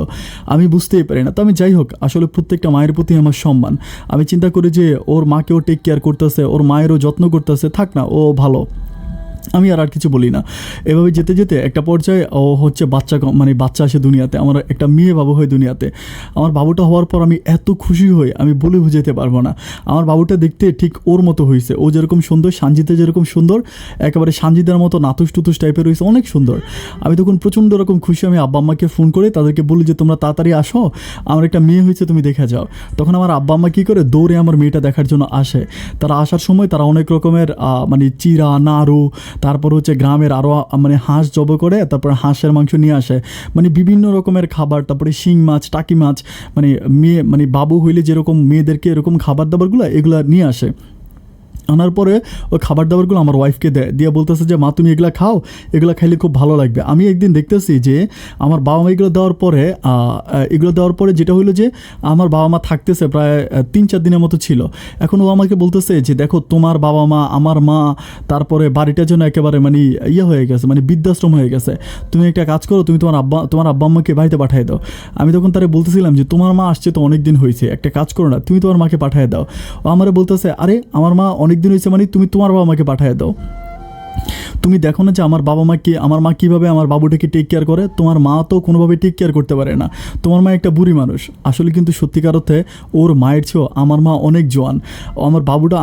আমি বুঝতেই পারি না। তো আমি যাই হোক, আসলে প্রত্যেকটা মায়ের প্রতি আমার সম্মান। আমি চিন্তা করি যে ওর মাকেও টেক কেয়ার করতেছে, ওর মায়েরও যত্ন করতেছে, থাক না, ও ভালো, আমি আর কিছু বলি না। এভাবে যেতে যেতে একটা পর্যায়ে ও হচ্ছে বাচ্চা আসে দুনিয়াতে, আমার একটা মেয়ে বাবু হয় দুনিয়াতে। আমার বাবুটা হওয়ার পর আমি এত খুশি হই আমি বলে বুঝাতে পারবো না। আমার বাবুটা দেখতে ঠিক ওর মতো হয়েছে, ও যেরকম সুন্দর, সানজিতে যেরকম সুন্দর, একেবারে সানজিদের মতো নাতুস টুতুস টাইপের হয়েছে, অনেক সুন্দর। আমি তখন প্রচণ্ড রকম খুশি, আমি আব্বা আম্মাকে ফোন করে তাদেরকে বলি যে তোমরা তাড়াতাড়ি আসো, আমার একটা মেয়ে হয়েছে, তুমি দেখে যাও। তখন আমার আব্বা আম্মা কী করে দৌড়ে আমার মেয়েটা দেখার জন্য আসে। তারা আসার সময় তারা অনেক রকমের চিরা, নাড়ু, তারপর হচ্ছে গ্রামের আরও হাঁস জব করে, তারপর হাঁসের মাংস নিয়ে আসে, বিভিন্ন রকমের খাবার, তারপরে শিং মাছ, টাকি মাছ, বাবু হইলে যেরকম মেয়েদেরকে এরকম খাবার দাবারগুলো এগুলো নিয়ে আসে। আনার পরে ওই খাবার দাবারগুলো আমার ওয়াইফকে দেয়, দিয়ে বলতেছে যে মা তুমি এগুলো খাও, এগুলো খাইলে খুব ভালো লাগবে। আমি একদিন দেখতেছি যে আমার বাবা মা এগুলো দেওয়ার পরে যেটা হলো যে আমার বাবা মা থাকতেছে প্রায় 3-4 দিনের মতো ছিল। এখন ও আমাকে বলতেছে যে দেখো তোমার বাবা মা, আমার মা, তারপরে বাড়িটা যেন একেবারে হয়ে গেছে, বৃদ্ধাশ্রম হয়ে গেছে, তুমি একটা কাজ করো, তুমি তোমার আব্বা আম্মাকে বাড়িতে পাঠিয়ে দাও। আমি তখন তারে বলতেছিলাম যে তোমার মা আসছে তো অনেক দিন হয়েছে, একটা কাজ করো না, তুমি তোমার মাকে পাঠিয়ে দাও। ও আমারে বলতেছে আরে আমার মা অনেক দিন হয়েছে, তুমি তোমার বাবা মাকে পাঠিয়ে দাও। তুমি দেখো না যে আমার মা কীভাবে আমার বাবুটাকে টেক কেয়ার করে, তোমার মা তো কোনোভাবে টেক কেয়ার করতে পারে না, তোমার মা একটা বুড়ি মানুষ। আসলে কিন্তু সত্যিকার অর্থে ওর মায়ের চেয়েও আমার মা অনেক জোয়ান।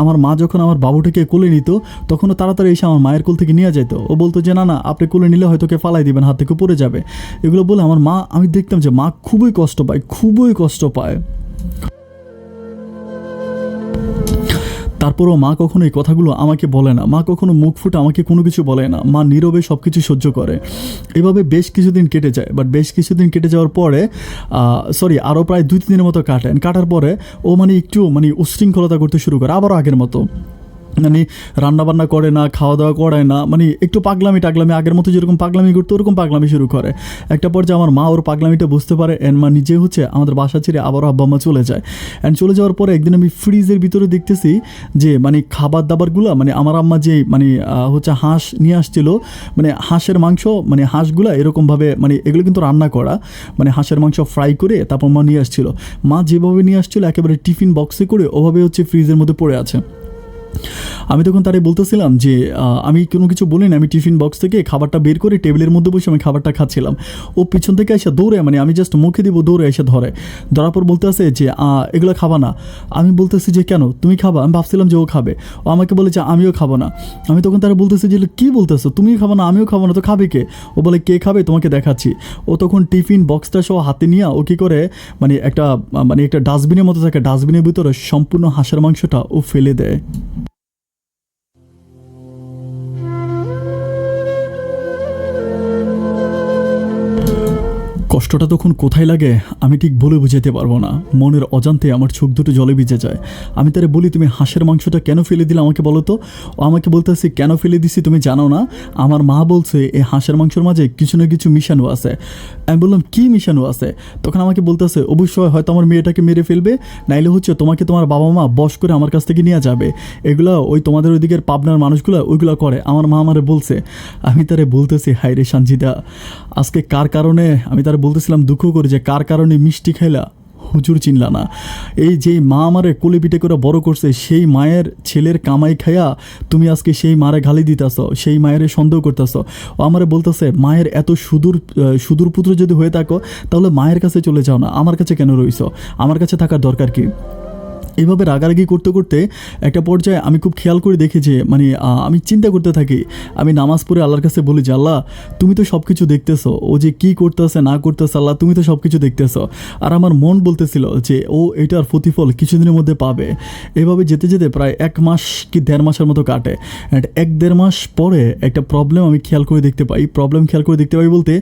আমার মা যখন আমার বাবুটাকে কোলে নিত তখনও তাড়াতাড়ি এসে আমার মায়ের কোল থেকে নিয়ে যেত। ও বলতো যে না আপনি কোলে নিলে হয়তো কে ফালাই দিবেন, হাত থেকে পড়ে যাবে। এগুলো বলে আমার মা, আমি দেখতাম যে মা খুবই কষ্ট পায়। তারপরও মা কখনো এই কথাগুলো আমাকে বলে না, মা কখনো মুখ ফুটে আমাকে কোনো কিছু বলে না, মা নীরবে সব কিছু সহ্য করে। এভাবে বেশ কিছুদিন কেটে যায়, বাট বেশ কিছুদিন কেটে যাওয়ার পরে আরও প্রায় 2-3 দিনের মতো কাটার পরে ও একটু উশৃঙ্খলতা করতে শুরু করে, আবারও আগের মতো রান্নাবান্না করে না, খাওয়া দাওয়া করে না, একটু পাগলামি আগের মতো যেরকম পাগলামি করতো ওরকম পাগলামি শুরু করে। একটা পর্যায়ে আমার মা ওর পাগলামিটা বুঝতে পারে, অ্যান্ড মা নিজে হচ্ছে আমাদের বাসা ছেড়ে আবারও আব্বা মা চলে যায়। অ্যান্ড চলে যাওয়ার পরে একদিন আমি ফ্রিজের ভিতরে দেখতেছি যে খাবার দাবারগুলো আমার আম্মা যে হচ্ছে হাঁস নিয়ে আসছিল, হাঁসের মাংস, হাঁসগুলো এরকমভাবে এগুলো কিন্তু রান্না করা, হাঁসের মাংস ফ্রাই করে তারপর মা নিয়ে আসছিল। মা যেভাবে নিয়ে আসছিল একেবারে টিফিন বক্সে করে ওভাবে হচ্ছে ফ্রিজের মধ্যে পড়ে আছে। আমি তখন তারে বলতেছিলাম যে আমি কোনো কিছু বলি না, আমি টিফিন বক্স থেকে খাবারটা বের করে টেবিলের মধ্যে বসে আমি খাবারটা খাচ্ছিলাম। ও পিছন থেকে এসে দৌড়ে আমি জাস্ট মুখে দিব, দৌড়ে এসে ধরার পর বলতে আসে যে এগুলো খাবা না। আমি বলতেছি যে কেন, তুমি খাবা? আমি ভাবছিলাম যে ও খাবে। ও আমাকে বলে যে আমিও খাবো না। আমি তখন তারা বলতেছি যে কী বলতেছো, তুমিও খাবো না আমিও খাবো না, তো খাবে কে? ও বলে কে খাবে তোমাকে দেখাচ্ছি। ও তখন টিফিন বক্সটা সহ হাতে নিয়ে ও কী করে একটা ডাস্টবিনের মতো থাকে, ডাস্টবিনের ভিতরে সম্পূর্ণ হাঁসের মাংসটা ও ফেলে দেয়। কষ্টটা তখন কোথায় লাগে আমি ঠিক বলে বুঝাতে পারবো না, মনের অজান্তে আমার চোখ দুটো জলে ভিজে যায়। আমি তারে বলি তুমি হাঁসের মাংসটা কেন ফেলে দিলে আমাকে বলো তো। ও আমাকে বলতেছে কেন ফেলে দিছি তুমি জানো না, আমার মা বলছে এই হাঁসের মাংসের মাঝে কিছু না কিছু মিশানো আছে। আমি বললাম কী মিশানো আছে? তখন আমাকে বলতেছে অবশ্যই হয়তো আমার মেয়েটাকে মেরে ফেলবে, নাইলে হচ্ছে তোমাকে তোমার বাবা মা বশ করে আমার কাছ থেকে নিয়ে যাবে। এগুলো ওই তোমাদের ওইদিকের পাবনার মানুষগুলো ওইগুলো করে, আমার মা আমারে বলছে। আমি তারে বলতেছি হায় রে সানজিদা, আজকে কার কারণে, আমি তারে বলতেছিলাম দুঃখ করে যে কার কারণে মিষ্টি খাইলা হুজুর চিনলা না। এই যেই মা আমারে কোলে পিঠে করে বড় করছে সেই মায়ের ছেলের কামাই খাইয়া তুমি আজকে সেই মারে গালি দিতেছ, সেই মায়ের সন্দেহ করতেছ। ও আমারে বলতেছে মায়ের এত সুদূর পুত্র যদি হয়ে থাকো তাহলে মায়ের কাছে চলে যাও না, আমার কাছে কেন রইছ, আমার কাছে থাকার দরকার কি? এভাবে রাগারাগি করতে করতে একটা পর্যায়ে আমি খুব খেয়াল করে দেখি যে মানে আমি চিন্তা করতে থাকি। আমি নামাজ পড়ে আল্লাহর কাছে বলি যে আল্লাহ তুমি তো সব কিছু দেখতেছো, ও যে কী করতেছে না করতেছে, আল্লাহ তুমি তো সব কিছু দেখতেছো। আর আমার মন বলতেছিল যে ও এটার প্রতিফল কিছুদিনের মধ্যে পাবে। এভাবে যেতে যেতে প্রায় 1 মাস কি 1.5 মাসের মতো কাটে। অ্যান্ড 1-1.5 মাস পরে একটা প্রবলেম আমি খেয়াল করে দেখতে পাই। বলতে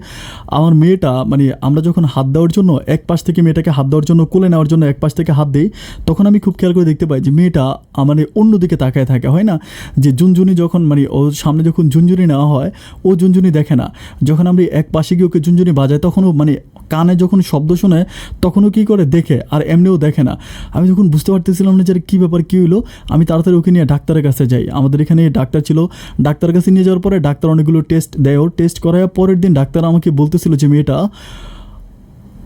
আমার মেয়েটা মানে আমরা যখন হাত দেওয়ার জন্য এক পাশ থেকে মেয়েটাকে হাত দেওয়ার জন্য কোলে নেওয়ার জন্য এক পাশ থেকে হাত দিই, তখন আমি খুব খেয়াল করে দেখতে পাই যে মেয়েটা মানে অন্যদিকে তাকায় থাকে। হয় না যে ঝুনঝুনি যখন মানে ওর সামনে যখন ঝুনঝুনি নেওয়া হয় ও ঝুনঝুনি দেখে না, যখন আমরা এক পাশে গিয়ে ওকে ঝুনঝুনি বাজাই তখনও মানে কানে যখন শব্দ শোনে তখনও কী করে দেখে, আর এমনিও দেখে না। আমি যখন বুঝতে পারতেছিলাম না যে কী ব্যাপার কী হলো, আমি তাড়াতাড়ি ওকে নিয়ে ডাক্তারের কাছে যাই। আমাদের এখানে ডাক্তার ছিল, ডাক্তারের কাছে নিয়ে যাওয়ার পরে ডাক্তার অনেকগুলো টেস্ট দেয়। ওর টেস্ট করার পরের দিন ডাক্তার আমাকে বলতেছিল যে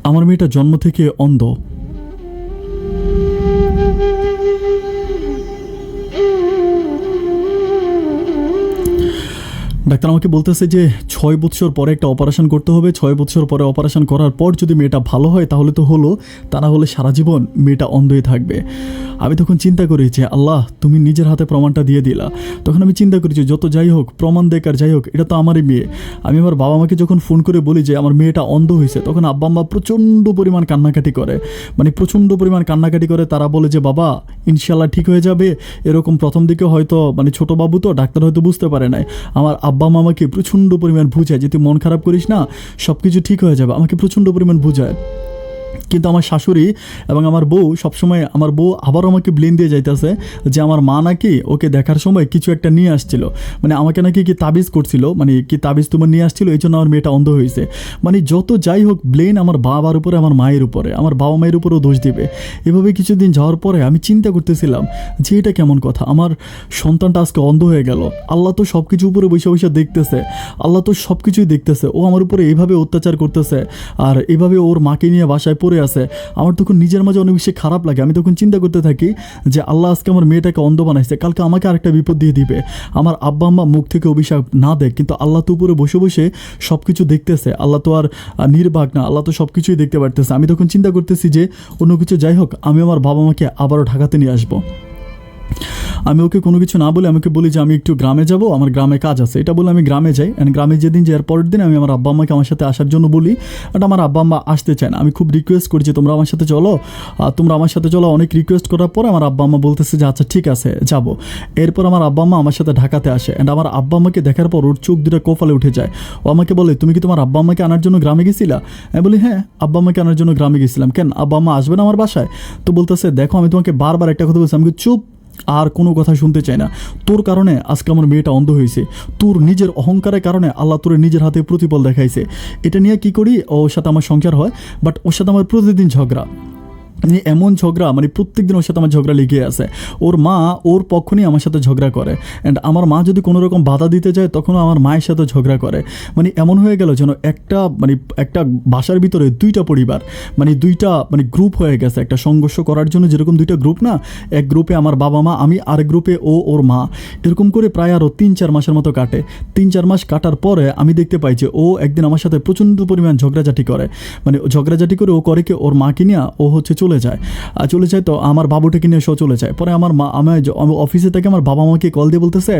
আমার মেয়েটা জন্ম থেকে অন্ধ। ডাক্তার আমাকে বলতেছে যে 6 বছর পরে একটা অপারেশন করতে হবে, 6 বছর পরে অপারেশন করার পর যদি মেয়েটা ভালো হয় তাহলে তো হলো, তা না হলে সারা জীবন মেয়েটা অন্ধই থাকবে। আমি তখন চিন্তা করি যে আল্লাহ তুমি নিজের হাতে প্রমাণটা দিয়ে দিলা। তখন আমি চিন্তা করি যে যত যাই হোক প্রমাণ দেখ আর যাই হোক এটা তো আমারই মেয়ে। আমি আমার বাবা মাকে যখন ফোন করে বলি যে আমার মেয়েটা অন্ধ হয়েছে, তখন আব্বা আম্মা প্রচণ্ড পরিমাণ কান্নাকাটি করে, মানে প্রচণ্ড পরিমাণ কান্নাকাটি করে। তারা বলে যে বাবা ইনশাল্লাহ ঠিক হয়ে যাবে। এরকম প্রথম দিকে হয়তো মানে ছোটো বাবু তো ডাক্তার হয়তো বুঝতে পারে নাই। আমার আব্বা মা আমাকে প্রচণ্ড পরিমাণ বুঝায় যে তুই মন খারাপ করিস না, সব কিছু ঠিক হয়ে যাবে, আমাকে প্রচণ্ড পরিমাণ বুঝায়। কিন্তু আমার শাশুড়ি এবং আমার বউ সবসময়, আমার বউ আবারও আমাকে ব্লেম দিয়ে যাইতেছে যে আমার মা নাকি ওকে দেখার সময় কিছু একটা নিয়ে আসছিল, মানে আমাকে নাকি কি তাবিজ করছিল, মানে কি তাবিজ তোমার নিয়ে আসছিল এই জন্য আমার মেয়েটা অন্ধ হয়েছে। মানে যত যাই হোক ব্লেম আমার বাবার উপরে, আমার মায়ের উপরে, আমার বাবা মায়ের উপরেও দোষ দিবে। এভাবে কিছুদিন যাওয়ার পরে আমি চিন্তা করতেছিলাম যে এটা কেমন কথা, আমার সন্তানটা আজকে অন্ধ হয়ে গেল। আল্লাহ তো সব কিছু উপরে বসে বসে দেখতেছে, আল্লাহ তো সব কিছুই দেখতেছে, ও আমার উপরে এইভাবে অত্যাচার করতেছে আর এভাবে ওর মাকে নিয়ে বাসায় পড়ে আছে। আমার তখন নিজের মাঝে অনেক বেশি খারাপ লাগে। আমি তখন চিন্তা করতে থাকি যে আল্লাহ আজকে আমার মেয়েটাকে অন্ধ বানাইছে, কালকে আমাকে আরেকটা বিপদ দিয়ে দিবে। আমার আব্বা আম্মা মুখ থেকে অভিশাপ না দেখ, কিন্তু আল্লাহ তো উপরে বসে বসে সব কিছু দেখতেছে, আল্লাহ তো আর নির্বাক না, আল্লাহ তো সব কিছুই দেখতে পারতেছে। আমি তখন চিন্তা করতেছি যে অন্য কিছু যাই হোক আমি আমার বাবা মাকে আবারও ঢাকাতে নিয়ে আসবো। আমি ওকে কোনো কিছু না বলে আমাকে বলি যে আমি একটু গ্রামে যাব, আমার গ্রামে কাজ আছে, এটা বলে আমি গ্রামে যাই। অ্যান্ড গ্রামে যেদিন যাওয়ার পরের দিন আমি আমার আব্বা আম্মাকে আমার সাথে আসার জন্য বলি, বাট আমার আব্বা আম্মা আসতে চায় না। আমি খুব রিকোয়েস্ট করি যে তোমরা আমার সাথে চলো, অনেক রিকোয়েস্ট করার পর আমার আব্বা আম্মা বলতেছে যে আচ্ছা ঠিক আছে যাব। এরপর আমার আব্বা আম্মা আমার সাথে ঢাকাতে আসে। অ্যান্ড আমার আব্বা আম্মাকে দেখার পর ওর চোখ দুটো কপালে উঠে যায়। ও আমাকে বলে তুমি কি তোমার আব্বা আম্মাকে আনার জন্য গ্রামে গেছিলা? আমি বলি হ্যাঁ আব্বা আম্মাকে আনার জন্য গ্রামে গেছিলাম। কেন আব্বা আম্মা আসবে না আমার বাসায়? তো বলতেছে দেখো আমি তোমাকে বারবার একটা কথা বলছি, আমি চুপ, আর কোনো কথা শুনতে চাই না। তোর কারণে আজকে আমার মেয়েটা অন্ধ হয়েছে, তোর নিজের অহংকারের কারণে আল্লাহ তোর নিজের হাতে প্রতিফল দেখাইছে। এটা নিয়ে কি করি, ওর সাথে আমার সংসার হয়, বাট ওর সাথে আমার প্রতিদিন ঝগড়া, মানে এমন ঝগড়া, মানে প্রত্যেকদিন ওর সাথে আমার ঝগড়া লেগে আছে। ওর মা ওর পক্ষ নিয়ে আমার সাথে ঝগড়া করে, অ্যান্ড আমার মা যদি কোনো রকম বাধা দিতে যায় তখনও আমার মায়ের সাথে ঝগড়া করে। মানে এমন হয়ে গেল যেন একটা বাসার ভিতরে দুইটা পরিবার, মানে গ্রুপ হয়ে গেছে একটা সংঘর্ষ করার জন্য। যেরকম দুইটা গ্রুপ না, এক গ্রুপে আমার বাবা মা, আমি আরেক গ্রুপে ওর মা। এরকম করে প্রায় আরও 3-4 মাসের মতো কাটে। 3-4 মাস কাটার পরে আমি দেখতে পাই যে ও একদিন আমার সাথে প্রচণ্ড পরিমাণ ঝগড়াঝাটি করে। মানে ঝগড়াঝাটি করে ও করে কি ওর মাকে নিয়ে ও হচ্ছে চলে যায়। তো আমার বাবুটাকে নিয়ে চলে যায়। পরে আমার মা, আমি অফিসে থেকে আমার বাবা মাকে কল দিয়ে বলতেছে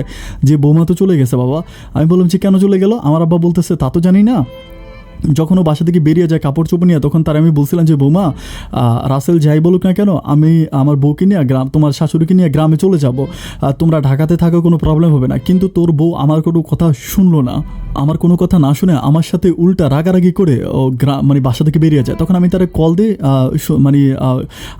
যে বৌমা তো চলে গেছে বাবা। আমি বললাম যে কেন চলে গেল? আমার আব্বা বলতেছে তা তো জানি না। যখন ও বাসা থেকে বেরিয়ে যায় কাপড় চোপড় নিয়ে, তখন তার আমি বলছিলাম যে বৌমা রাসেল যাই বলুক না কেন আমি আমার বউকে নিয়ে তোমার শাশুড়িকে নিয়ে গ্রামে চলে যাব, তোমরা ঢাকাতে থাকো, কোনো প্রবলেম হবে না। কিন্তু তোর বউ আমার কোনো কথা শুনলো না, আমার কোনো কথা না শুনে আমার সাথে উল্টা রাগারাগি করে ও মানে বাসা থেকে বেরিয়ে যায়। তখন আমি তারা কল দিই,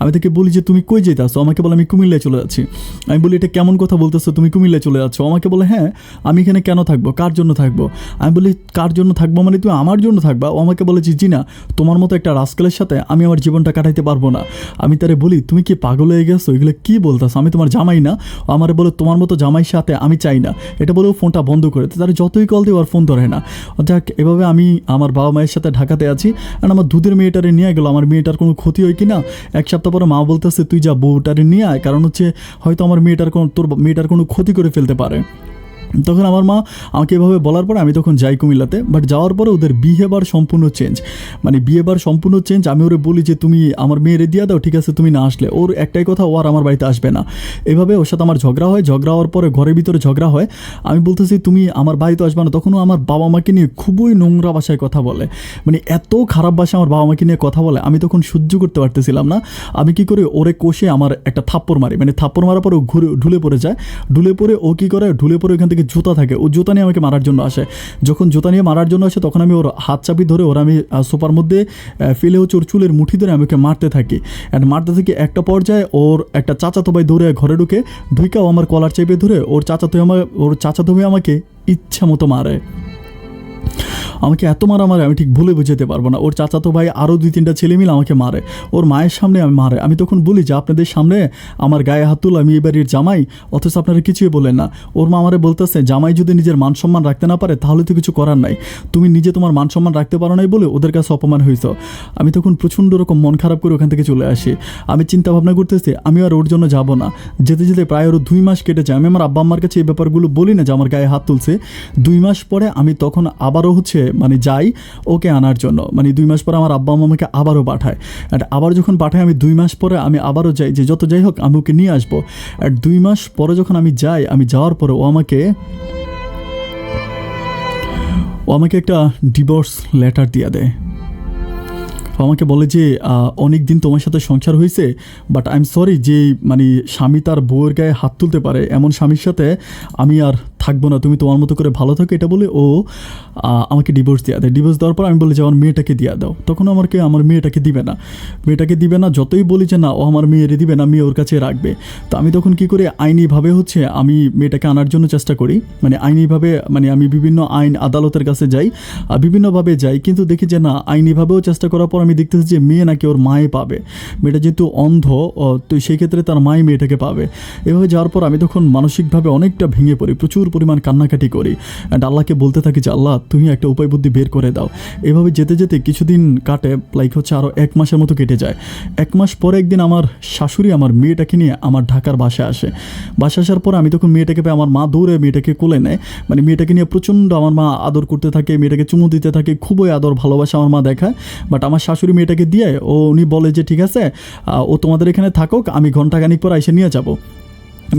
আমি তাকে বলি যে তুমি কই যেতেছো? আমাকে বলে আমি কুমিল্লায় চলে যাচ্ছি। আমি বলি এটা কেমন কথা বলতেছো, তুমি কুমিল্লায় চলে যাচ্ছ? আমাকে বলে হ্যাঁ আমি এখানে কেন থাকবো, কার জন্য থাকবো? আমি বলি কার জন্য থাকবো মানে তুমি আমার জন্য থাকবা? ও আমাকে বলে জি না, তোমার মতো একটা রাস্কেলের সাথে আমি আমার জীবনটা কাটাইতে পারবো না। আমি তারে বলি তুমি কি পাগল হয়ে গেছো, এগুলো কী বলতেছো? আমি তোমার জামাই না? আমার বলে তোমার মতো জামাইয়ের সাথে আমি চাই না। এটা বলেও ফোনটা বন্ধ করে তারা যতই কল দিয়ে ওর ফোন ধরে না। যাক, এভাবে আমি আমার বাবা মায়ের সাথে ঢাকাতে আছি। আর আমার দুধের মেয়েটারে নিয়ে গেলো, আমার মেয়েটার কোনো ক্ষতি হয় কি না। 1 সপ্তাহ পরে মা বলতেছে তুই যা বউটারে নিয়ে আয়, কারণ হচ্ছে হয়তো আমার তোর মেয়েটার কোনো ক্ষতি করে ফেলতে পারে। তখন আমার মা আমাকে এভাবে বলার পরে আমি তখন যাই কুমিল্লাতে, বাট যাওয়ার পরে ওদের বিহেভিয়ার সম্পূর্ণ চেঞ্জ, মানে বিহেভিয়ার সম্পূর্ণ চেঞ্জ। আমি ওরে বলি যে তুমি আমার মেয়েরে দিয়ে দাও, ঠিক আছে তুমি না আসলে ওর একটাই কথা, ও আর আমার বাড়িতে আসবে না। এভাবে ওর সাথে আমার ঝগড়া হয়, ঝগড়া হওয়ার পরে ঘরের ভিতরে ঝগড়া হয়। আমি বলতেছি তুমি আমার বাড়িতে আসবে না, তখনও আমার বাবা মাকে নিয়ে খুবই নোংরা ভাষায় কথা বলে, মানে এত খারাপ ভাষায় আমার বাবা মাকে নিয়ে কথা বলে। আমি তখন সহ্য করতে পারতেছিলাম না। আমি কি করি, ওরে কষে আমার একটা থাপ্পড় মারি, মানে থাপ্পড় মারার পরে ও ঘুরে ঢুলে পড়ে যায়। ঢুলে পড়ে ও কী করে, ঢুলে পড়ে ওখান থেকে জুতা থাকে, ও জুতা নিয়ে আমাকে মারার জন্য আসে। যখন জুতা নিয়ে মারার জন্য আসে তখন আমি ওর হাত চাপি ধরে ওর আমি সোফার মধ্যে ফেলে হচ্ছে ওর চুলের মুঠি ধরে আমি ওকে মারতে থাকি। অ্যান্ড মারতে থাকি, একটা পর্যায়ে ওর একটা চাচাতো ভাই দৌড়ে ঘরে ঢুকেও আমার কলার চেপে ধরে ওর চাচাতো ভাই আমাকে ইচ্ছা মতো মারে। আমাকে এত মারে আমি ঠিক ভুলে বুঝাতে পারবো না। ওর চাচাতো ভাই আরও 2-3টা ছেলে মিলে আমাকে মারে, ওর মায়ের সামনে আমি মারে। আমি তখন বলি যে আপনাদের সামনে আমার গায়ে হাত তুল, আমি এই বাড়ির জামাই, অথচ আপনারা কিছুই বলেন না। ওর মা আমারে বলতেছে জামাই যদি নিজের মান সম্মান রাখতে না পারে তাহলে তো কিছু করার নাই, তুমি নিজে তোমার মান সম্মান রাখতে পারো নাই বলে ওদের কাছে অপমান হয়েছ। আমি তখন প্রচণ্ড রকম মন খারাপ করে ওখান থেকে চলে আসি। আমি চিন্তা ভাবনা করতেছি আমি আর ওর জন্য যাব না। যেতে যেতে প্রায় ওর 2 মাস কেটে যায়। আমি আমার আব্বা আম্মার কাছে এই ব্যাপারগুলো বলি না যে আমার গায়ে হাত তুলছে। 2 মাস পরে আমি তখন আবারও মানে যাই ওকে আনার জন্য, মানে 2 মাস পরে আমার আব্বা আম্মা আমাকে আবারও পাঠায়। অ্যান্ড আবার যখন পাঠায় আমি 2 মাস পরে আমি আবারও যাই, যে যত যাই হোক আমি ওকে নিয়ে আসবো। অ্যান্ড 2 মাস পরে যখন আমি যাই, আমি যাওয়ার পরে ও আমাকে একটা ডিভোর্স লেটার দিয়ে দেয়। আমাকে বলে যে অনেক দিন তোমার সাথে সংসার হয়েছে, বাট আই এম সরি যে মানে স্বামী তার বউয়ের গায়ে হাত তুলতে পারে, এমন স্বামীর সাথে আমি আর থাকবো না, তুমি তোমার মতো করে ভালো থাকো, এটা বলে ও আমাকে ডিভোর্স দেওয়া দেয়। ডিভোর্স দেওয়ার পর আমি বলি যে আমার মেয়েটাকে দিয়ে দাও। তখন আমার মেয়েটাকে দিবে না, যতই বলি যে না ও আমার মেয়েরে দিবে না, মেয়ে ওর কাছে রাখবে। তো আমি তখন কী করি, আইনিভাবে আমি মেয়েটাকে আনার জন্য চেষ্টা করি, মানে আইনিভাবে, মানে আমি বিভিন্ন আইন আদালতের কাছে যাই, বিভিন্নভাবে যাই, কিন্তু দেখি যে না আইনিভাবেও চেষ্টা করার পর আমি দেখতেছি যে মেয়ে নাকি ওর মায়ে পাবে। মেয়েটা যেহেতু অন্ধ, তো সেই ক্ষেত্রে তার মাই মেয়েটাকে পাবে। এভাবে যাওয়ার পর আমি তখন মানসিকভাবে অনেকটা ভেঙে পড়ি, প্রচুর পরিমাণ কান্নাকাটি করি। অ্যান্ড আল্লাহকে বলতে থাকি যে আল্লাহ তুমি একটা উপায় বুদ্ধি বের করে দাও। এভাবে যেতে যেতে কিছুদিন কাটে, আরও 1 মাসের মতো কেটে যায়। 1 মাস পরে একদিন আমার শাশুড়ি আমার মেয়েটাকে নিয়ে আমার ঢাকার বাসায় আসে। বাসায় আসার পর আমি তখন মেয়েটাকে পেয়ে আমার মা দৌড়ে মেয়েটাকে কোলে নেয়, মানে মেয়েটাকে নিয়ে প্রচণ্ড আমার মা আদর করতে থাকে, মেয়েটাকে চুমু দিতে থাকে, খুবই আদর ভালোবাসা আমার মা দেখায়। বাট আমার শাশুড়ি মেয়েটাকে দিয়ে উনি বলে যে ঠিক আছে ও তোমাদের এখানে থাকুক, আমি ঘন্টাখানিক পর এসে নিয়ে যাব।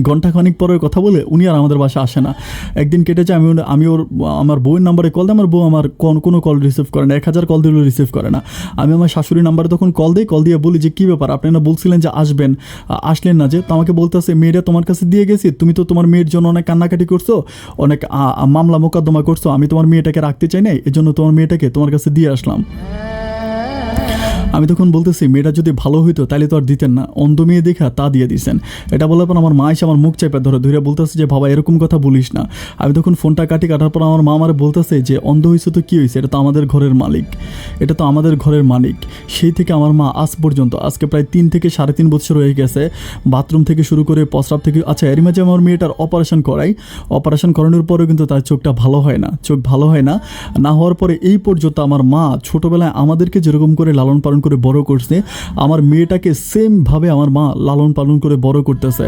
ঘন্টাখানিক পরের কথা বলে উনি আর আমাদের বাসায় আসে না। একদিন কেটেছে, আমার বউয়ের নাম্বারে কল দিই, আমার বউ আমার কোনো কল রিসিভ করে না, 1000 কল দিলেও রিসিভ করে না। আমি আমার শাশুড়ির নাম্বারে তখন কল দিয়ে বলি যে কী ব্যাপার, আপনি না বলছিলেন যে আসলেন না যে। তো আমাকে বলতেছে মেয়েটা তোমার কাছে দিয়ে গেছি, তুমি তো তোমার মেয়ের জন্য অনেক কান্নাকাটি করছো, অনেক মামলা মোকদ্দমা করছো, আমি তোমার মেয়েটাকে রাখতে চাই না, এজন্য তোমার মেয়েটাকে তোমার কাছে দিয়ে আসলাম। আমি তখন বলতেছি মেয়েটা যদি ভালো হইতো তাহলে তো আর দিতেন না, অন্ধ মেয়ে দেখা তা দিয়ে দিয়েছেন। এটা বলার পর আমার মা এসে আমার মুখ চেপে ধরে বলতেছে যে বাবা এরকম কথা বলিস না। আমি তখন ফোনটা কাটার পর আমার মা আমার বলতেছে যে অন্ধ হয়েছে তো কী হয়েছে, এটা তো আমাদের ঘরের মালিক। সেই থেকে আমার মা আজ পর্যন্ত, আজকে প্রায় 3 থেকে 3.5 বছর হয়ে গেছে, বাথরুম থেকে শুরু করে প্রস্রাব থেকে, আচ্ছা এর মাঝে আমার মেয়েটার অপারেশন করানোর পরেও কিন্তু তার চোখ ভালো হয় না হওয়ার পরে এই পর্যন্ত আমার মা ছোটোবেলায় আমাদেরকে যেরকম করে লালন পালন করে বড় করছে, আমার মেয়েটাকে সেমভাবে আমার মা লালন পালন করে বড় করতেছে।